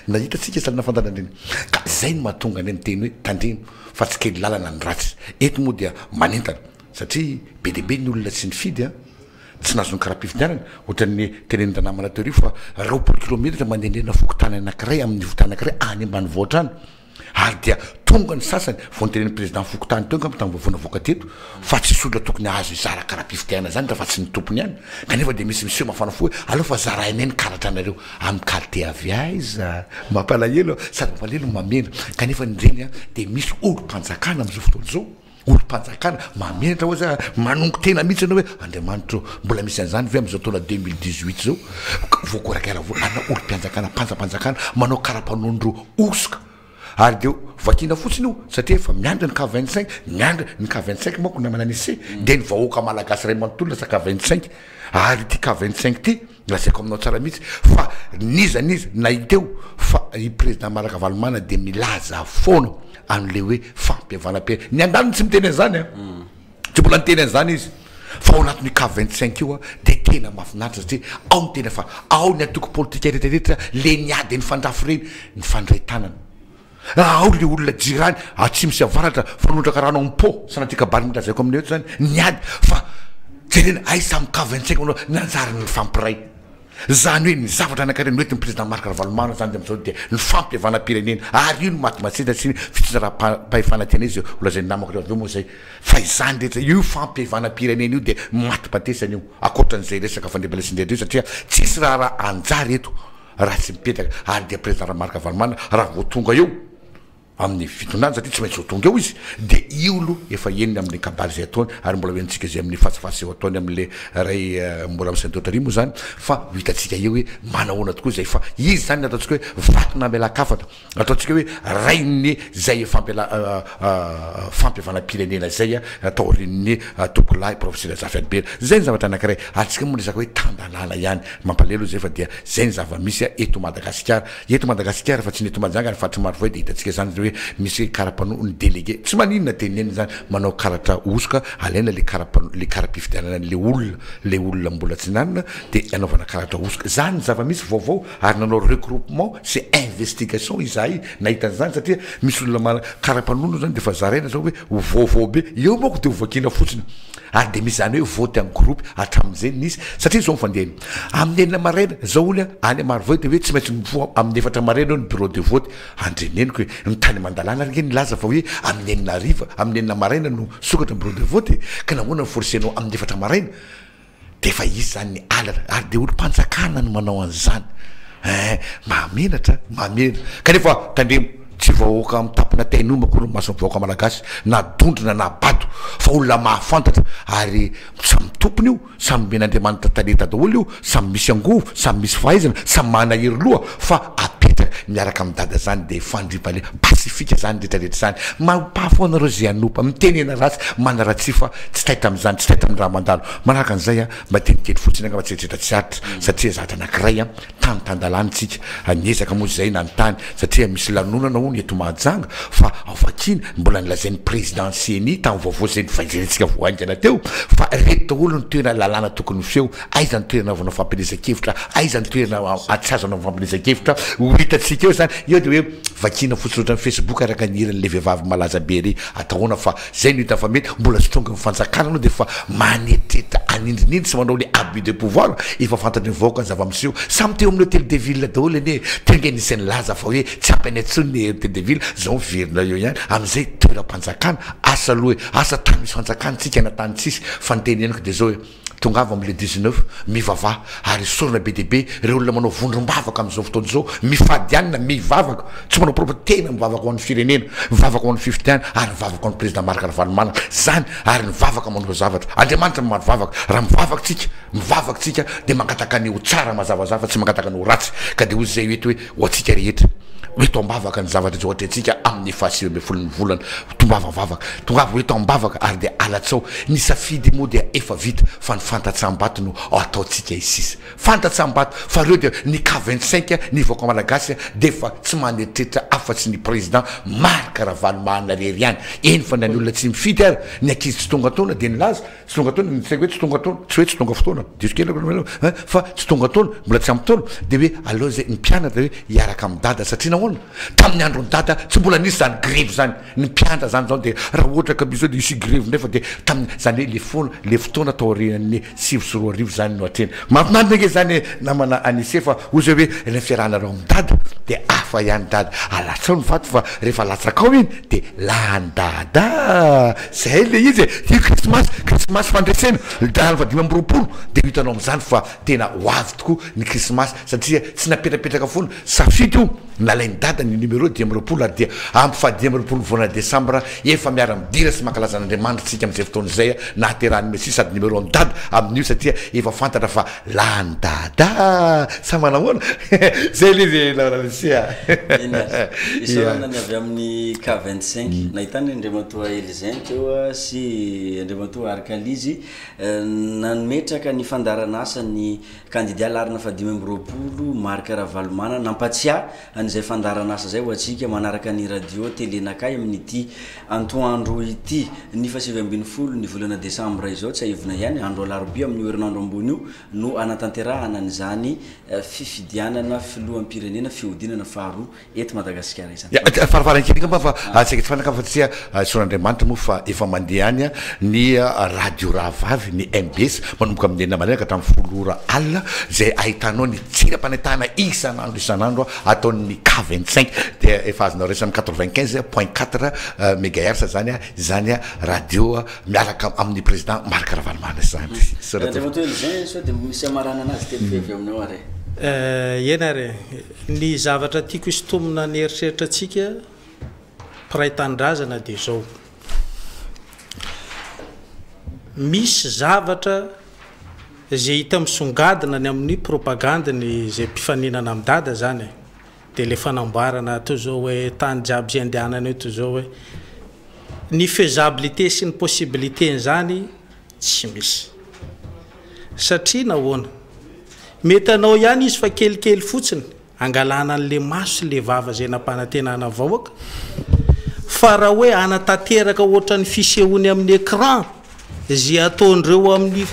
S7: nahitatsika salina fantanandreny ka zay no mahatonga any miteny hoe tandreno fa tsy kely lalana ny ratsy eto moa dia manentana satria be dehibe ny olona tsy ny fidy tsy nazony karaha-pifidianana ohatran'ny tenenindranamana teorio fa 20 kilometatra mandehandeha fokotany anankiray amin'ny votany anankiray any ambanivohitra any ary dia tonga ny sasany vonteneny président fokotany tonga tamvavonavoaka teto fa tsisy olona tokony azo izara karaha-pifitiana zany raha fa tsy ny tompony ihany kanefa de misy miseho mafana fo aleo fa zarainay ny karatra anareo amin'ny qualité avy aiza mampalahelo sady mampalahelo mamena kanefa nireny a de misy olo-mpanjakana am'izao fotoana zao olo-mpanjakana mamenatra hoe za manongo tena mihitsy anao hoe andriamanitra mbola misy an'izany ve am'izao taona 2018 zao voakorakara ana olo-mpanjakana mpanjampanjakana manao karaha-mpanondro osoka ary deo vakina fotsiny io satria efa miandra ny ka 25 miandra ny ka 25 manko namana nisy de ny vahoaka malagasy ray manontolo lasa ka 25 ary ty ka 25 ty lasaiko aminao tsara mihitsy fa niza na hiteo fa i président Marakavalomana de milaza foana an'le hoe fampiavanam-piaina ny andaliny tsy miteny an'izany a tsy mbola niteny an'izany izy fa ao anatin'ny ka 25 io a de tena mahafinaritra satria ao ny tena fa ao ny atoko politika rehetrarehetra le niady ny fandrafo reny ny fandray tanana ao le olona jirany atsy misy avaratra fanondraka rano ampo sanatika bary milazaiko aminay eto zany niady fa jerena ay samy ka 25 manao nanjarany ny fampiray zany hoe ny zavatra anakareny noety ny président Marakavalomana zany de am'izao de ny fampiavana-pirenena ary io no maty maseda sy fitsizara-pahifanatena izy ola zay namako reo aveo moa zay fa izany rehetra io fampiavana-pirenena io de maty patesany io akoatran'izay resaka fandrebalesindratra io satria tsisy raha anjary eto raha tsy mipetraka ary de président Marakavalomana raha vo tonga eo amin'ny fitondrany satria tsy maintsy ho tonga eo izy de io lo efa eniny amin'ny kabaly zay ataony ary mbola hoentsika zay amin'ny fasifasy eo ataony amin'le ray mbola amin'ny Saint-Otary moa zany fa hitantsika eo hoe manahoana tokoa zay fa izy zany ataontsika hoe vatona melakafatra ataontsika hoe rainy zay fampiavana-pirenena zay ataorin'ny tokolahy professeur Zafiadibera zay ny zavatra anankiray ary tsika moa resaka hoe tandalala ihany mampalelo zay fa dia zay ny zava-misy eto Madagasikara fa tsy ny eto Manjanga fa tsy maro voa de hitantsika zany hoe misy karapanao ny délégué tsy maninona teneny zany manao karatra osoka alaina le karapifidianana le olona mbola tsy nanana de anaovana karatra osoka zany zava-misy vaovao ary nanao regroupement c'est investigation izahay nahitan'izany satria misy olona karapanondro zany de fa zaraina zao hoe vaovao be eo moko de hovakina fotsiny ary de misy zany hoe vote en groupe hatramin'izay nisy satria zao mifandehany amin'ny enina maraina zao olona any maro voa de hoe tsy maintsy mifoa amin'ny efatra maraina ao ny bureau de vote andreneniko hoe ny tany mandalana rge nilaza fa hoe amin'ny enina ariva amin'ny enina maraina no sokatra ny bureau de vote ka nahoana ny forcenao amin'ny efatra maraina de fa izy zany ny alatra ary de olo-mpanjakana no manao an'izany mahamenatra kanefa tandremo tsy vahoaka amin'ny tapina tainoma koa no masony vahoaka malagasy na dondrina na bado fa olona mahafantatra ary samy tompony io samy men'Andriamanitra talenta daholo io samy misy angovo samy misy fahaizana samy manahery loha fa apetraka miaraka amin'ny dada zany de fandripale pasifika zany rehetrarehetra zany mampahafoanareo zay anopa mitenena ratsy manaratsy fa tsy taita am'izany tsy taita amin'ny raha mandalo manaraka an'izay a mba teniteny fotsiny anga matseritreta tsy aritra satria zavatra anankiray a tanytandalanytsika niezaka moa zay nanontany satria misy lanonana ho ny eto Mahajanga fa avakina mbola nilazain'ny président CNI tamy vaovao zay nivaizantsika voaingana teo fa reto olo ny toerana lalàna tokony feo aiza ny toerana avana fampelezan-kevitra aiza ny toerana atsazana fampelezan-kevitra ho hitatsika eo zany eo de hoe vakina fotsiny ohatran'ny Facebook araka ny heran'le vehivavy malaza be ry atahoana fa zay no hita fa mety mbola tsy tonga mifanjakana anao de fa manetreta anindrinindry sy manao le abus de pouvoir efa fantatry ny vahoaka ny zava-miseho samy teo amin'ny hôtel de ville daholo anie tenga nisan'ny laza fa hoe tsy ampany antsony ny hôtel de ville zao miverina eo ihany am'izay toeram-panjakana asa aloha asa tany misy fanjakana tsika natany tsisy fa niteny ianiko de zao hoe tongava am'le 19 mivavah ary sorona be debe reo olona manao vondrom-bavaka am'izao fotoana zao mifady anina mivavaka tsy manao propre tena mivavaka ho an'ny firenena mivavaka ho an'ny fifidiana ary mivavaka ho an'ny président Marakavalomana zany ary mivavaka manao zavatra Andriamanitra mivavaka raha mivavaka tsika de mangataka ny ho tsara mazavazava tsy mangataka ny ho ratsy ka de ozy zay oety hoe ho atsika rehetra hoe tombavaka ny zavatra zao ohatra antsika amin'ny efasy amby folo ny volana tongava hoe tombavaka ary de alatsao ny safidy moa dia efa vita fa ny fantatsam-bato no ataotsika isisa fantatsam-bato fa reo de ny ka 25 ny vahoaka malagasy de fa tsy manetritra afatsy ny président Marakavalomana rery ihany eny fa nany olona tsy mifidy ary ny ankizy tsy tonga taona de nilaza tsy tonga taona tsy hoe tsy tonga taona tsy hoe tsy tonga fotoana diso fa tsy tonga taona mbola tsy ampy taona de hoe aleo zay ny mpianatra hoe hiaraka amin'ny dada satria ahoana tamin'ny androny data tsy mbola nisy zany greve zany ny mpianatra zany zao de raha ohatra ka misy de isy greve nefa de tamin'ny zany hoe le fotoana taorian'ny 7 zany no atreny mampinarina nge zany namana anise fa ozy hoe ny fiarahanareo amin'ny dada de afa ihany dada alatsao ny vato fa rehefa latsakao iny de lany dada zay le izy e krismasy fandresena dany fa 5 de hitanao am'izany fa tena hoavy tokoa ny krismasy satria tsy napetrapetraka foana safity io nalainy dada ny numéro 10 ary dia ampy fa 10 voana décembre efa miara midira sy mankalazan'andriamanitra tsika am'izay fotoana zay nahaterahany mesi sady numéro ny dada amin'io satria efa fantatra fa lany dada sa manahoana zay le izy laorasia
S2: isorana avy amin'ny K25 nahitany andriamatoa Elizin teo sy andriamatoa Arkalizy nanometraka ny fandaranasa ny candidat larina fa 5 Marc Ravalomanana nampatsia an'izay fandaranasa zay ho atsika manaraka ny radio télénakay amin'ity antoandro ity ny fa 7 ny volana décembre izao tsy aivina ihany andro alarobia amin'ny herinandro ambony io no anatanterahana an'izany fifidianana filoham-pirenena fihodinana faharoa eto Madagasikara izany
S7: farafarankenika mba fa atsika tsy fanaka fa tsia son'andriamanitra moa fa efa mandeha any ny radio rahavavy ny MBS manomboka amin'ny enina manena ka hatramin'ny 10 ora alina zay ahitanao ny tsiram-panetahana isanandro ataon'ny K25 de efa azonao resy amin'ny 95.4 mégahertz zany radio miaraka amin'ny président Marc Ravalomanana zany
S2: andriamatoa Elizin so de misy amarana anazy tefevy aminao are
S5: ena re ny zavatra tiako isotomina ny eritreritra atsika piraitan-drazana de zao misy zavatra zay hita misongadina ny amin'ny propagandany zay mpifaninana amin'ny dada zany de le fanamboarana to zao hoe tany jiaby zay andehanana eo to zao hoe ny faisabilité sy ny possibilité zany tsy misy satria nahoana mety anao ihany izy fa kelikely fotsiny angalana an'le maso le vava zay nampanantenana vahoaka fa raha hoe anatanteraka ohatra ny fisehoany amin'ny écran zay ataondreo amin'ny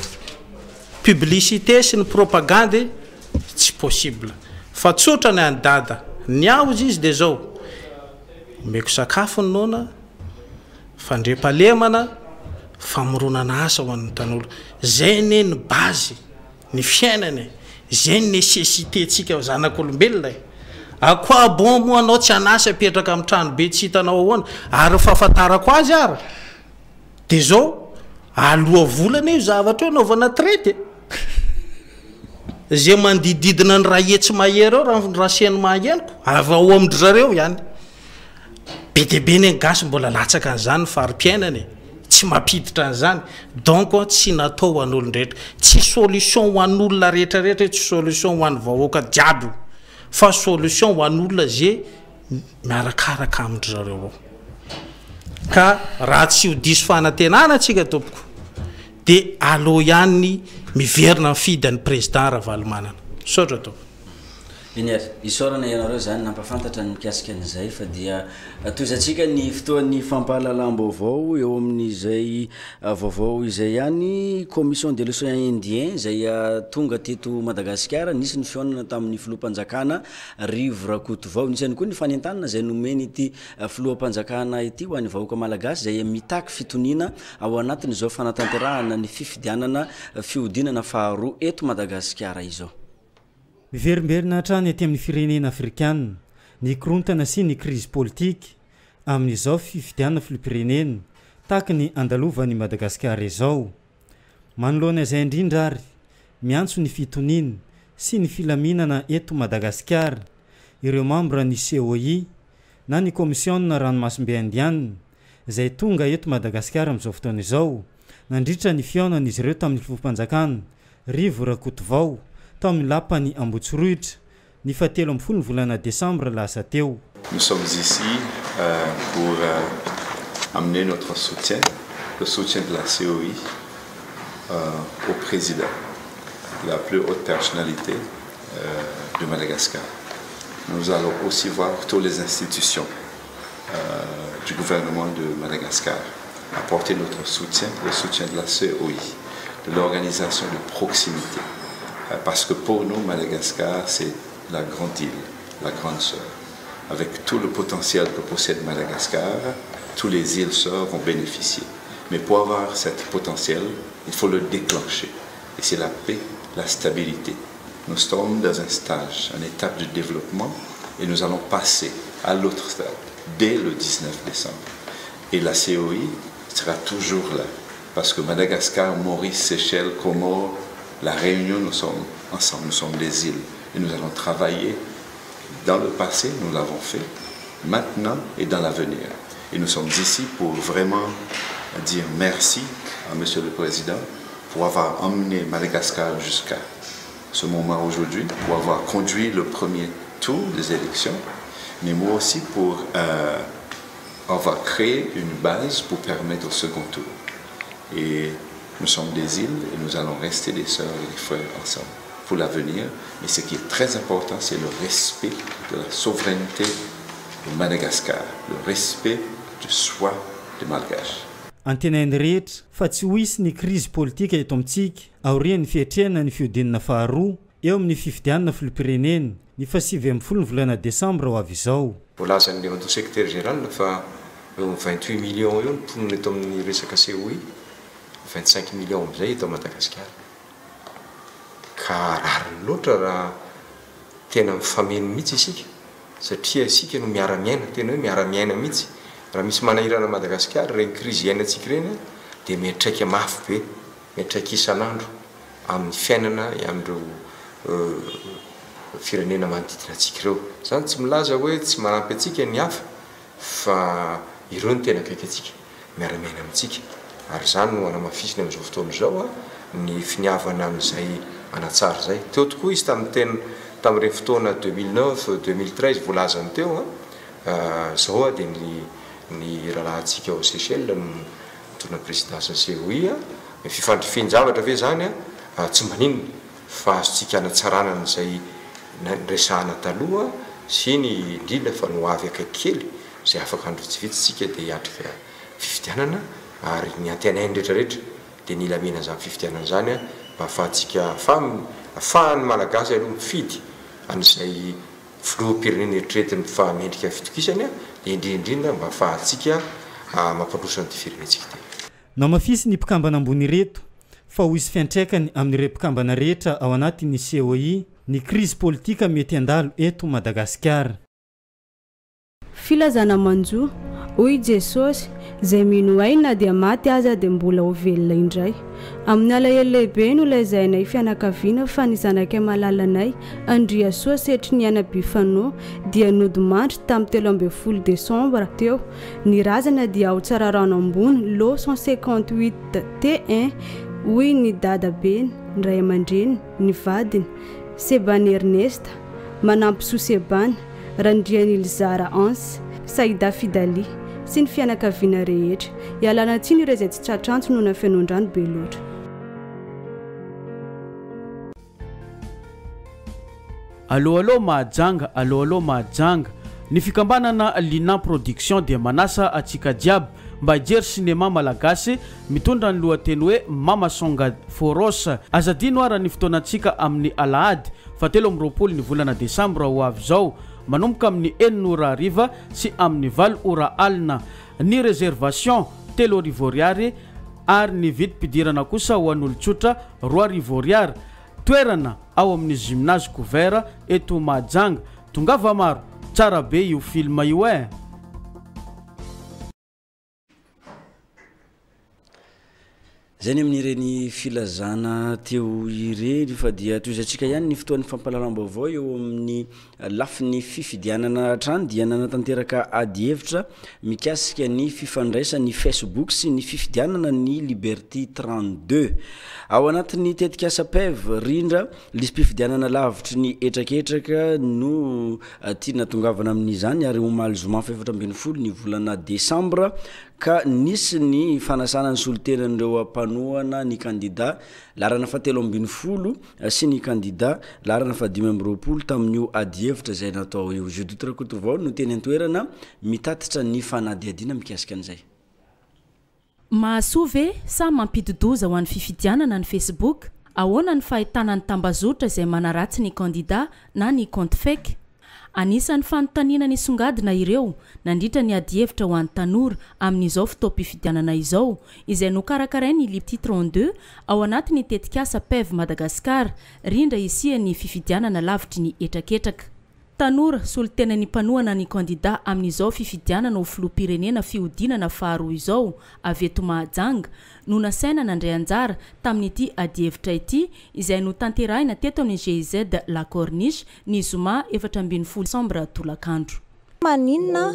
S5: publicité sy ny propagande tsy possible fa tsotra ny andada ny aozy izy de zao meko sakafo ny nona fandrepalemana famoronana asa ho an'ny tanolo zay ne ny base ny fiainany zay ny nécessité tsika zanak'olombelona akoa bon moa anao tsy anasa apetraka amin'ny trano be tsy hitanao ahoana ary fahafantarako azy ary de zao aloha volana io zavatra eo naovana traite zay mandididina ny raha etsy mahery eo raha siany mahenoko avy ao amindry zareo ihany be de be ny gasy mbola latsaka an'izany fari-piainany tsy mampiditra an'izany donc tsy natao ho an'olon-drehetra tsy solution ho an'olona rehetrarehetra tsy solution ho an'ny vahoaka jiaby fa solution ho an'olona zay miarakaraka amindry zareo ao ka raha tsy ho diso fanantenana atsika tompoko de aloha ihany miverina mifidy an'ny président Ravalomanana sotra tompo
S2: Inyary isorana ianareo zany nampafantatra ny mikasika an'izay fa dia toizatsika ny fotoan'ny fampahalalam-baovao eo amin'izay vaovao izay ihany commission de leçons indien zay tonga teto Madagasikara nisy ny fionana tamin'ny filoham-panjakana Rivo Rakotovao nisany koa ny fanentanana zay nomeny ity filoham-panjakana ity ho an'ny vahoaka malagasy zay mitaky fitonina ao anatin'izao fanatanterahana ny fifidianana fihodinana faharoa eto Madagasikara izao
S6: miverimberina hatrany aty amin'ny firenena afrikana ny korontana sy ny crise politique amin'izao fifidianana filoham-pirenena tahaka ny andalovan'ny Madagasikara izao manoloana izay indrindra ary miantso ny fitonina sy ny filaminana eto Madagasikara ireo membre ny COI na ny commission ranomasimbe indiana izay tonga eto Madagasikara amin'izao fotoana izao nandritra ny fionana izy ireo tamin'ny filoham-panjakana Rivo Rakotovao tao amin'ny lapany Ambotsiroitra ny fahatelo amby folo ny volana décembre lasa teo.
S8: Nous sommes ici pour amener notre soutien, le soutien de la COI au président, la plus haute personnalité de Madagascar. Nous allons aussi voir toutes les institutions du gouvernement de Madagascar, apporter notre soutien, le soutien de la COI, de l'organisation de proximité. Parce que pour nous, Madagascar, c'est la grande île, la grande sœur. avec tout le potentiel que possède Madagascar, tous les îles sœurs vont bénéficier. Mais pour avoir ce potentiel, il faut le déclencher. Et c'est la paix, la stabilité. Nous sommes dans un stage, une étape de développement, et nous allons passer à l'autre stade, dès le 19 décembre. Et la COI sera toujours là, parce que Madagascar, Maurice, Seychelles, Comores, La Réunion, nous sommes ensemble, nous sommes des îles. Et nous allons travailler dans le passé, nous l'avons fait, maintenant et dans l'avenir. Et nous sommes ici pour vraiment dire merci à Monsieur le Président pour avoir emmené Madagascar jusqu'à ce moment aujourd'hui, pour avoir conduit le premier tour des élections, mais moi aussi pour avoir créé une base pour permettre au second tour. Et nous sommes des îles et nous allons rester des sœurs et des frères ensemble pour l'avenir. Mais ce qui est très important, c'est le respect de la souveraineté de Madagascar, le respect du soi de Malgache.
S6: Antenainy rehetra fa tsy ho isy ny krizy politika eto amintsika aorian'ny fiatrehana ny fiodinana faharoa eo amin'ny fifidianana filopirenena ny fa 7 volana desambra ho avy izao.
S9: Volazan'ny lemanto secrétaire général fa 28 millions eo ny ponina eto amin'ny resaka COI, 25 millions amin'izay eto Madagasikara. Ka rariny loatra raha tena mifameno mihitsy isika satria isika no miara-miaina, tena hoe miara-miaina mihitsy. Raha misy manahirana Madagasikara regny krizy iainantsika ireny dia miatraika mafy be, miatraika isan'andro amin'ny fiainana amin'ireo firenena manodidina antsika ireo. Zany tsy milaza hoe tsy manampy antsika ny hafa fa ireo no tena akaiky antsika, miara-miaina amintsika. Ary zany no anamafisiny amin'izao fotoana izao ny finiavana amin'izay anatsara izay. Teo tokoa izy tamin'ireny fotoana 2009-2013 voalazany teo zao dia ny rahalahantsika ao Seychelles mitondra présidence ny COI fifandrifian-javatra ve zany tsy maninona fa azontsika anatsarana n'izay resahana taloha sy ny indrindra fa no avy akaiky kely zay afaka androvitsivitsitsika dia hiatrika fifidianana ary ny antenainy rehetrarehetra dia ny ilamena zany fifidianana zany mba ahafahantsika ahafahan'ny malagasy aloha mifidy an'izay filoham-pirenena eritreretiny fa mendrika fitokisany dia indrindrindra mba ahafahantsika mampandrosa ny firenentsika ty.
S6: Namafisy ny mpikambana ambony reto fa ho isy fiantraikany amin'ireo mpikambana rehetra ao anatin'ny COI ny krizy politika mety andalo eto Madagasikara.
S11: Filazana manjo hoy Jesosy zay mino aina dia maty aza dia mbola ho velona indray. Amin'ny alahelo lehibe no lazainay fianakaviana fa ny zanakay malalanay Andriasoa setry ny Anabifano dia nodimandry tamin'ny 13 Desambra teo. Ny razana dia ao Tsararano ambony lo 158 T1 hoy ny dadabeny, ny ray aman-dreny, ny vadiny Sebany Ernesta, manampy Sosebany, Randriany Ilzara Anse, Saida Fidali sy ny fianakaviana rehetra. Ialana tsiny ireo izay tsy tratrantso noho ny fianondrano be loatra.
S12: Allo mahajanga ny fikambanana Lina Production dia manasa atsika jiaby mba hijery sinema malagasy mitondra ny lohateny hoe Mama Songa Foros. Azadino ara ny fotoanantsika amin'ny Alahady 17 ny volana Desambra ho avy izao manomboka amin'ny 9:00 sy amin'ny 20:00 ny réservation 3 ariary ary ny vidim-pidirana kosa ho an'olon-tsotra 2 ariary. Toerana ao amin'ny gymnase couvert eto Mahajanga. Tongava maro tsara be io film io
S2: zany amin'ireny filazana teo ireny fa dia toizantsika ihany ny fotoan'ny fampalalam-baovao eo amin'ny lafiny fifidianana trano dia nanatanteraka ady hevitra mikasika ny fifandraisany Facebook sy ny fifidianana ny Liberté 32 ao anatin'ny tetika SAPEV rindra lisy mpifidianana lavitry ny etraketraka no tiana tongavana amin'izany ary omaly zoma 17 ny volana Desambra ka nisy ny fanasana ny solotenan'ireo mpanohana ny candidat larana fa 17 sy ny candidat larana fa 20 tamin'io ady hevitra zay natao eo jeu d'outre-côte no teny antoerana mitatitra ny fanadiadiana mikasika an'izay.
S13: Mahasoa ve sa mampidodoza ho an'ny fifidianana ny Facebook? Ahoana ny fahitana ny tambazotra izay manaratsy ny candidat na ny compte fake? anisan'ny fanontaniana ny songadina ireo nandritra ny adihevitra ho an'ny tanora amin'izao fotoam-pifidianana izao izay nokarakarainy Lipti 32 ao anatin'ny tetikasa PEV Madagasikara rindra isian'ny fifidianana lavitry ny etraketraka. Tanora solitena ny mpanohana ny kandida amin'izao fifidianana ho filoham-pirenena fihodinana faharoa izao avy eto Mahajanga no nasaina nandray anjara tamin'ity adihevitra ity izay no tanterahina teto amin'ny GIZ La Corniche ny zoma 14 Desembre tolakandro.
S10: Maninona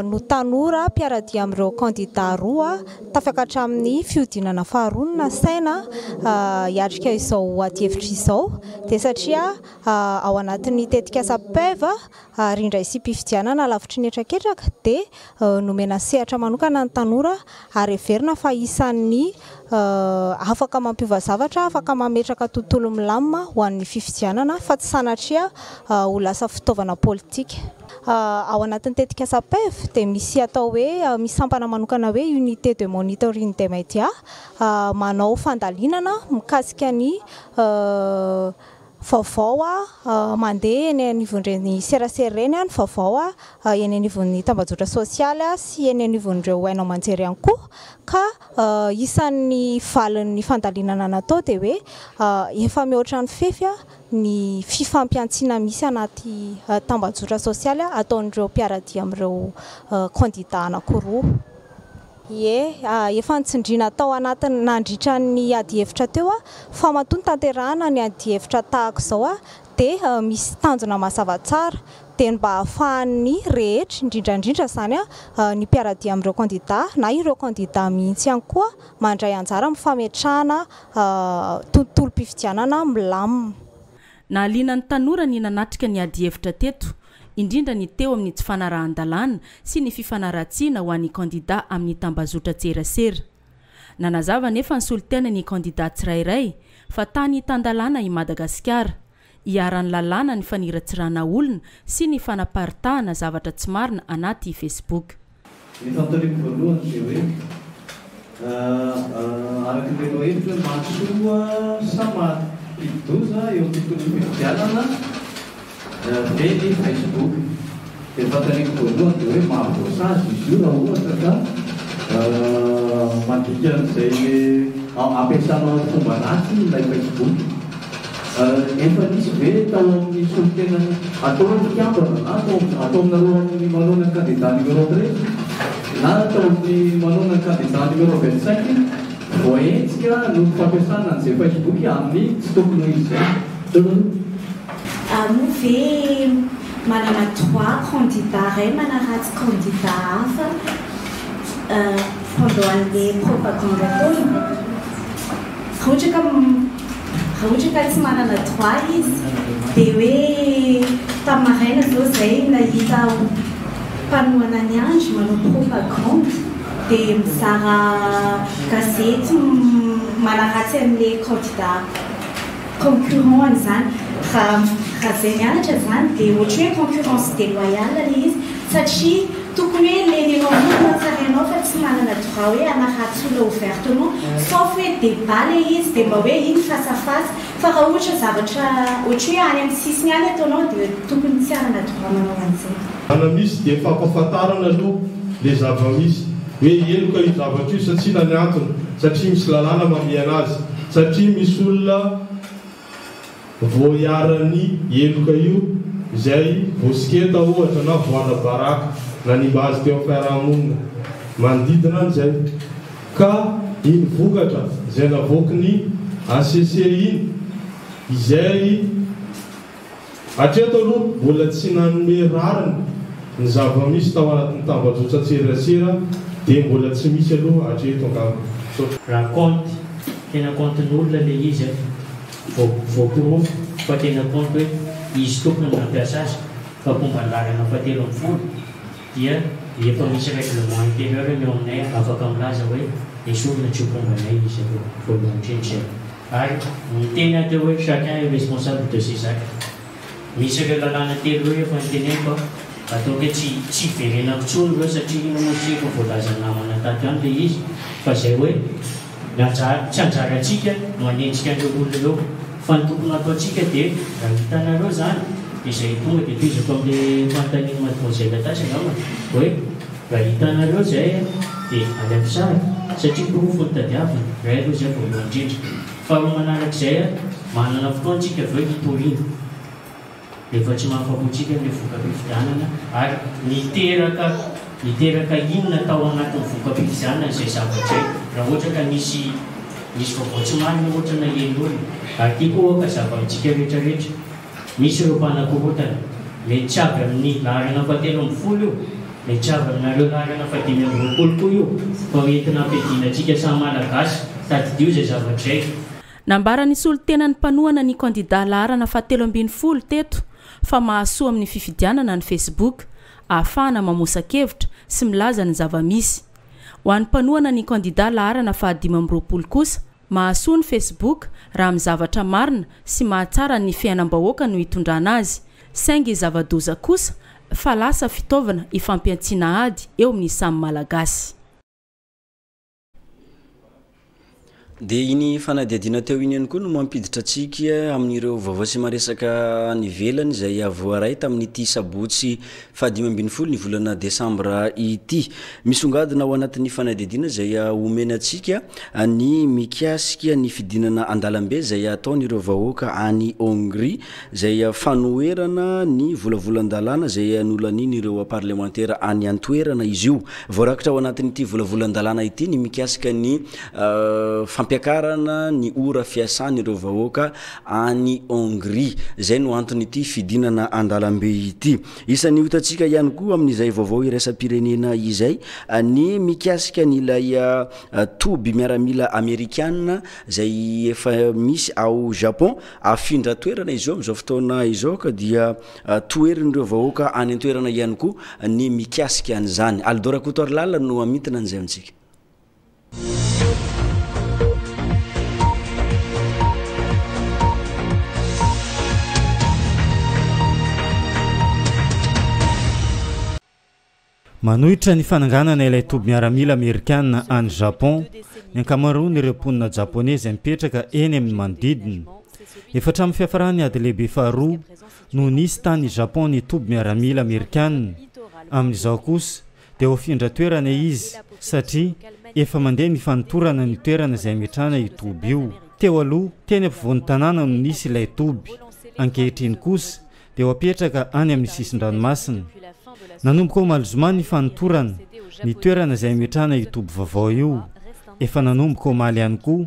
S10: no tanora mpiaradia amin'ireo kandida roa tafakatra amin'ny fihodinana faharoa nasaina hiatrika izao adihevitra izao dia satria ao anatin'ny tetikasa PEV rindra isy mpifidianana lavitry ny etraketraka dia nomena sehatra manokana ny tanora ary heverina fa isan'ny afaka mampiova zavatra, afaka mametraka tontolo milamina ho an'ny fifidianana fa tsy sanatria ho lasa fitaovana politika. Ao anatin'ny tetikasa PEV dia misy atao hoe misampana manokana hoe unité de monitoring des médias manao fandalinana mikasika ny vaovao mandeha eny anivon'ireny serasera eny ny vaovao eny anivon'ny tambazotra sosialy sy eny anivon'ireo hainao manjery ihany koa ka isan'ny valin'ny fandalinana natao dia hoe efa mihoatra ny fefy ny fifampiantsiana misy anaty tambazotra sosialy ataon'ireo mpiaradia amin'ireo kandida anankiroa. Efa nitsindriana tao anatiny nandritra ny adihevitra teo fa matony tanterahana ny adihevitra tahaka izao dia misy tanjona mazava tsara dia mba ahafahan'ny rehetra indrindrandrindra zany ny mpiaradia amin'ireo kandida na ireo kandida mihitsy ihany koa mandray anjara amin'ny fametrahana tontolo-pifidianana milamina.
S13: Nahaliana ny tanora ny nanatrika ny adihevitra teto indrindra ny teo amin'ny tsy fanarahan-dalàna sy ny fifanaratsiana ho an'ny kandida amin'ny tambazotra tserasera. Nanazava nefa ny solitena ny kandida tsirairay fa tany tan-dalàna i Madagasikara hiaran'ny lalàna ny faniratsirana olona sy ny fanaparitahana zavatra tsy marina anaty Facebook.
S14: Ny tantariko voalohany dia hoe araka ireo hevitra mahasoa sama pidoza eo amin'ny tontolo fifidianana dia ny Facebook dia tantariko voalohany dia hoe mahavoasazy izy io raha ohatra ka mandika an'izay ampiasanao fomba ratsy ilay Facebook. Efa nisy ve tao amin'ny solitena atao mikambana na atao aminareo amin'ny manona kandida numéro 13 na atao amin'ny manona kandida numéro 25 voaentsika no fampiasana an'izay Facebook amin'ny tsy tokony ho izy
S15: Nous ve manana 3 candidats ray manaratsy candidat hafa fandohan'le propagande ataony. Raha ohatra ka tsy manana 3 izy dia hoe tamaraina zao zay nahita mpanohana ny andro manao propagande dia mizara gazety manaratsy amin'le candidat concurrent zany. Raha zay mianatra zany dia ohatra hoe concurrence déloyale le izy satria tokony hoe lenenao tsarainao fa tsy manana droit hoe anaratsy olona ouvertement sauf hoe débat le izy dia mba hoe iny face à face fa raha ohatra zavatra ohatra hoe any amin'ny sisiny any ataonao dia tokony tsy anana droit manao an'izay.
S24: Ana misy dia fampafantarana aloha le zava-misy hoe eloka io zavatra io satria na ny antony satria misy lalàna mamiana azy satria misy olona voiarany eloka io izay vosiketa ohatra na voana baraka na nimba azy teo fiarahamonina manodidina an'izay ka iny vokatra izay navoaky ny ACC iny izay hatreto aloha mbola tsy nanome rariny ny zava-misy tao anatin'ny tambazotra tserasera dia mbola tsy misy aloha hatreto angamba.
S25: Raha compte tena compten'olona le izy voapirofo fa tena compte hoe izy tokony mampiasa azy fa fomba lalana fahatelo amin'ny folo dia efa misy règlement intérieur eo aminay afaka milaza hoe esorina tsy hombanay izy voalohany indrindra ary miteny ateo hoe chacun est responsable de ses actes. Misy ireo lalàna telo hoe efa niteneko atao hoe tsy verenako tsony hoe satria ino moa efa voalaza namana tato any le izy fa zay hoe tsy anjarantsika no anenjika an'ireo olona ireo fa ny tokony ataontsika dia raha hitanareo zany izay tonga dia toizako amin'ilay fanontaniana mademoiselle tasy angamba hoe raha hitanareo zay dia aleko sara satria pirofo ny tadiavina ray aloha zay voalohany indrindra faharoa manarak'izay manana fotoantsika aveo hitoriana rehefa tsy mahafapotsika amin'ilay voka-pifidianana ary niteraka inona tao anatin'ny voka-pifidianana izay zavatra raha ohatra ka misy vaovao tsy marina ohatra na hen'olona ary tia koa ka zava amintsika rehetrarehetra misy ireo mpanakorotana mety tsy avy amin'ny laharana fahatelo amby folo io mety tsy avy aminareo laharana fahadimy amby roapolo koa io fa hoentina ampiadinantsika samy malagasy tadidio izay zavatra izay
S13: nambarany solon-tenany mpanohana ny kandida laharana fahatelo ambin'ny folo teto fa mahasoa amin'ny fifidianana ny Facebook ahafahana mamosakevitra sy milaza ny zava-misy ho an'ny mpanohana ny kandida laharana fahadimy amby roapolo kosa mahasoa ny Facebook raha amin'ny zavatra marina sy mahatsara ny fiainam-bahoaka no hitondrana azy saingy zava-doza kosa fa lasa fitaovana ifampiantsiana ady eo amin'ny samy malagasy
S2: dia iny fanadiadiana teo iny ihany koa no mampiditra antsika amin'ireo vaovao sy maresaka nivelany izay avoaray tamin'ity sabotsy 5 ny volana desambra ity misongadina ao anatin'ny fanadiadiana izay omena antsika ny mikasika ny fidinana andalambe izay ataon'ireo vahoaka any Hongrie izay fanoherana ny volavolan-dalàna izay nolanin'ny ireo parlementaire any Antoerana izy io voarakitra ao anatin'ity volavolan-dalàna ity ny mikasika ny fampiakarana ny ora fiasany ireo vahoaka any Hongrie izay no antonyity fidinana andalambe ity isan'ny hitantsika ihany koa amin'izay vaovao iraisam-pirenena izay ny mikasika nylay toby miaramila amerikana izay efa misy ao Japon afindra toerana izy io amin'izao fotoana izao ka dia toerin'ireo vahoaka any antoerana ihany koa ny mikasika an'izany Aldora Kotorlala no amitina an'izay amintsika
S6: manohitra ny fananganana ilay toby miaramila amerikana any Japon ny ankamaroany ireo mponina japonais izay mipetraka eny amin'ny manodidina efa hatramin'ny fiafarany ady lehibe faharoa no nisy tany Japon ny toby miaramila amerikana amin'izao kosa dia hofindra toerana izy satria efa mandeha ny fanotorana ny toerana izay metrana io toby io teo aloha teny ampovoan'ny tanàna no nisy ilay toby ankehitriny kosa dia hoapetraka any amin'ny sisin-dranomasina nanomboka ao Malozomany ny fanotorana ny toerana izay metrana io toby vaovao io efa nanomboka ao Maly ihany koa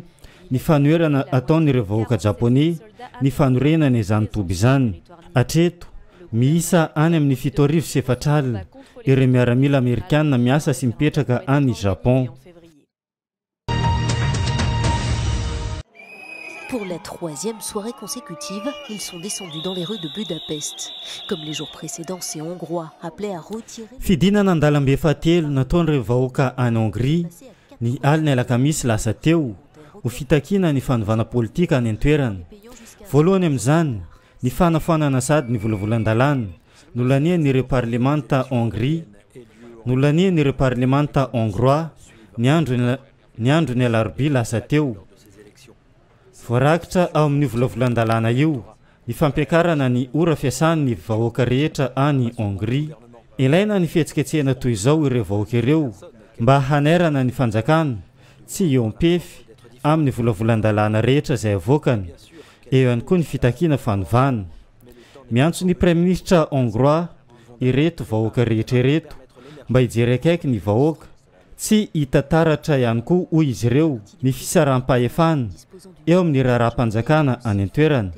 S6: ny fanoherana ataon'ireo vahoaka japonais ny fanorenana izany toby izany hatreto miisa any amin'ny 7,400 alina ireo miaramila amerikana miasa sy mipetraka any Japon.
S16: Pour la 3e soirée consécutive, ils sont descendus dans les rues de Budapest. Comme les jours précédents, ces Hongrois appelaient à retirer...
S6: Fidinana andalambe fahatelo nataon'ireo vahoaka any Hongrie ny alina alakamisy lasa teo ho fitakina ny fanovana politika any an-toerana. Voalohany amin'izany, ny fanafoanana sady ny volavolan-dalàna nolanian'ireo parlemanta Hongrie, nolanian'ireo parlemanta hongrois ny andro ny alarobia lasa teo. Voarakitra ao amin'ny volavolan-dalàna io ny fampiakarana ny ora fiasan'ny vahoaka rehetra any Hongrie. Ilaina ny fihetsiketsehana toy izao ireo vahoaka ireo mba hanairana ny fanjakana tsy iompefy amin'ny volavolan-dalàna rehetra izay avoakany eo ihany koa ny fitakiana fanovana. Miantso ny Prime Ministre hongrois ireto vahoaka rehetra ireto mba hijery akaiky ny vahoaka tsy hitataratra ihany koa hoy izy ireo ny fisaram-pahefana eo amin'ny raharaham-panjakana any an-toerana.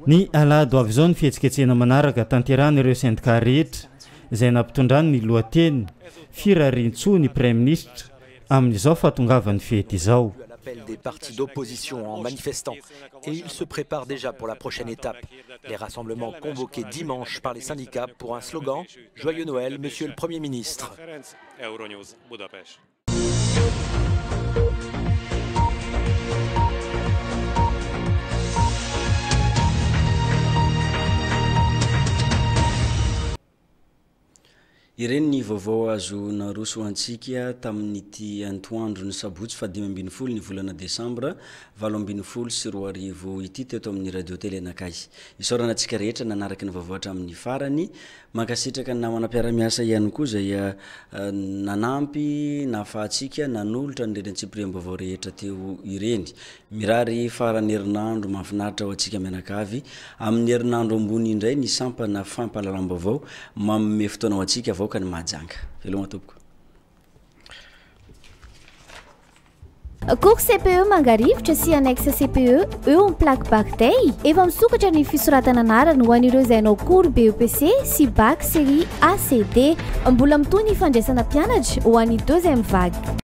S6: Ny alahady avy izao ny fihetsiketsehana manaraka tanterana ireo syndika rehetra izay nampitondrany ny lohateny firarintsoa ny Prime Ministre amin'izao fahatongavany fety izao.
S17: Des partis d'opposition en manifestant et il se prépare déjà pour la prochaine étape. Les rassemblements convoqués dimanche par les syndicats pour un slogan « Joyeux Noël, Monsieur le Premier ministre ».
S2: ireny ny vaovao azo naroso antsika tamin'n'ity antoandro ny sabotsy fa 5 ny volana desambra 7 sy 4 ity teto amin'ny radio télé anakay isorana antsika rehetra nanaraky ny vaovao amin'ny farany mankasitraka ny namana mpiara-miasa ihany koa zay nanampy nafahatsika nanolotra ny rerentsipriam-baovao rehetra teo ireny mirary farany herinandro mahafinaritra ao atsika mianakavy amin'ny herinandro ambony indray ny sampana fampahalalam-baovao manome fotoana ao atsika vaoka ny mahajanga veloma tompoko
S1: Cours CPE mangarivotra sy annexe CPE eo amin'ny plaque Bactei efa misokatra ny fisoratana anarana ho an'ireo izay hanao cours BEPC sy bac série ACD mbola mitohy ny fandraisana mpianatra ho an'ny 2e vague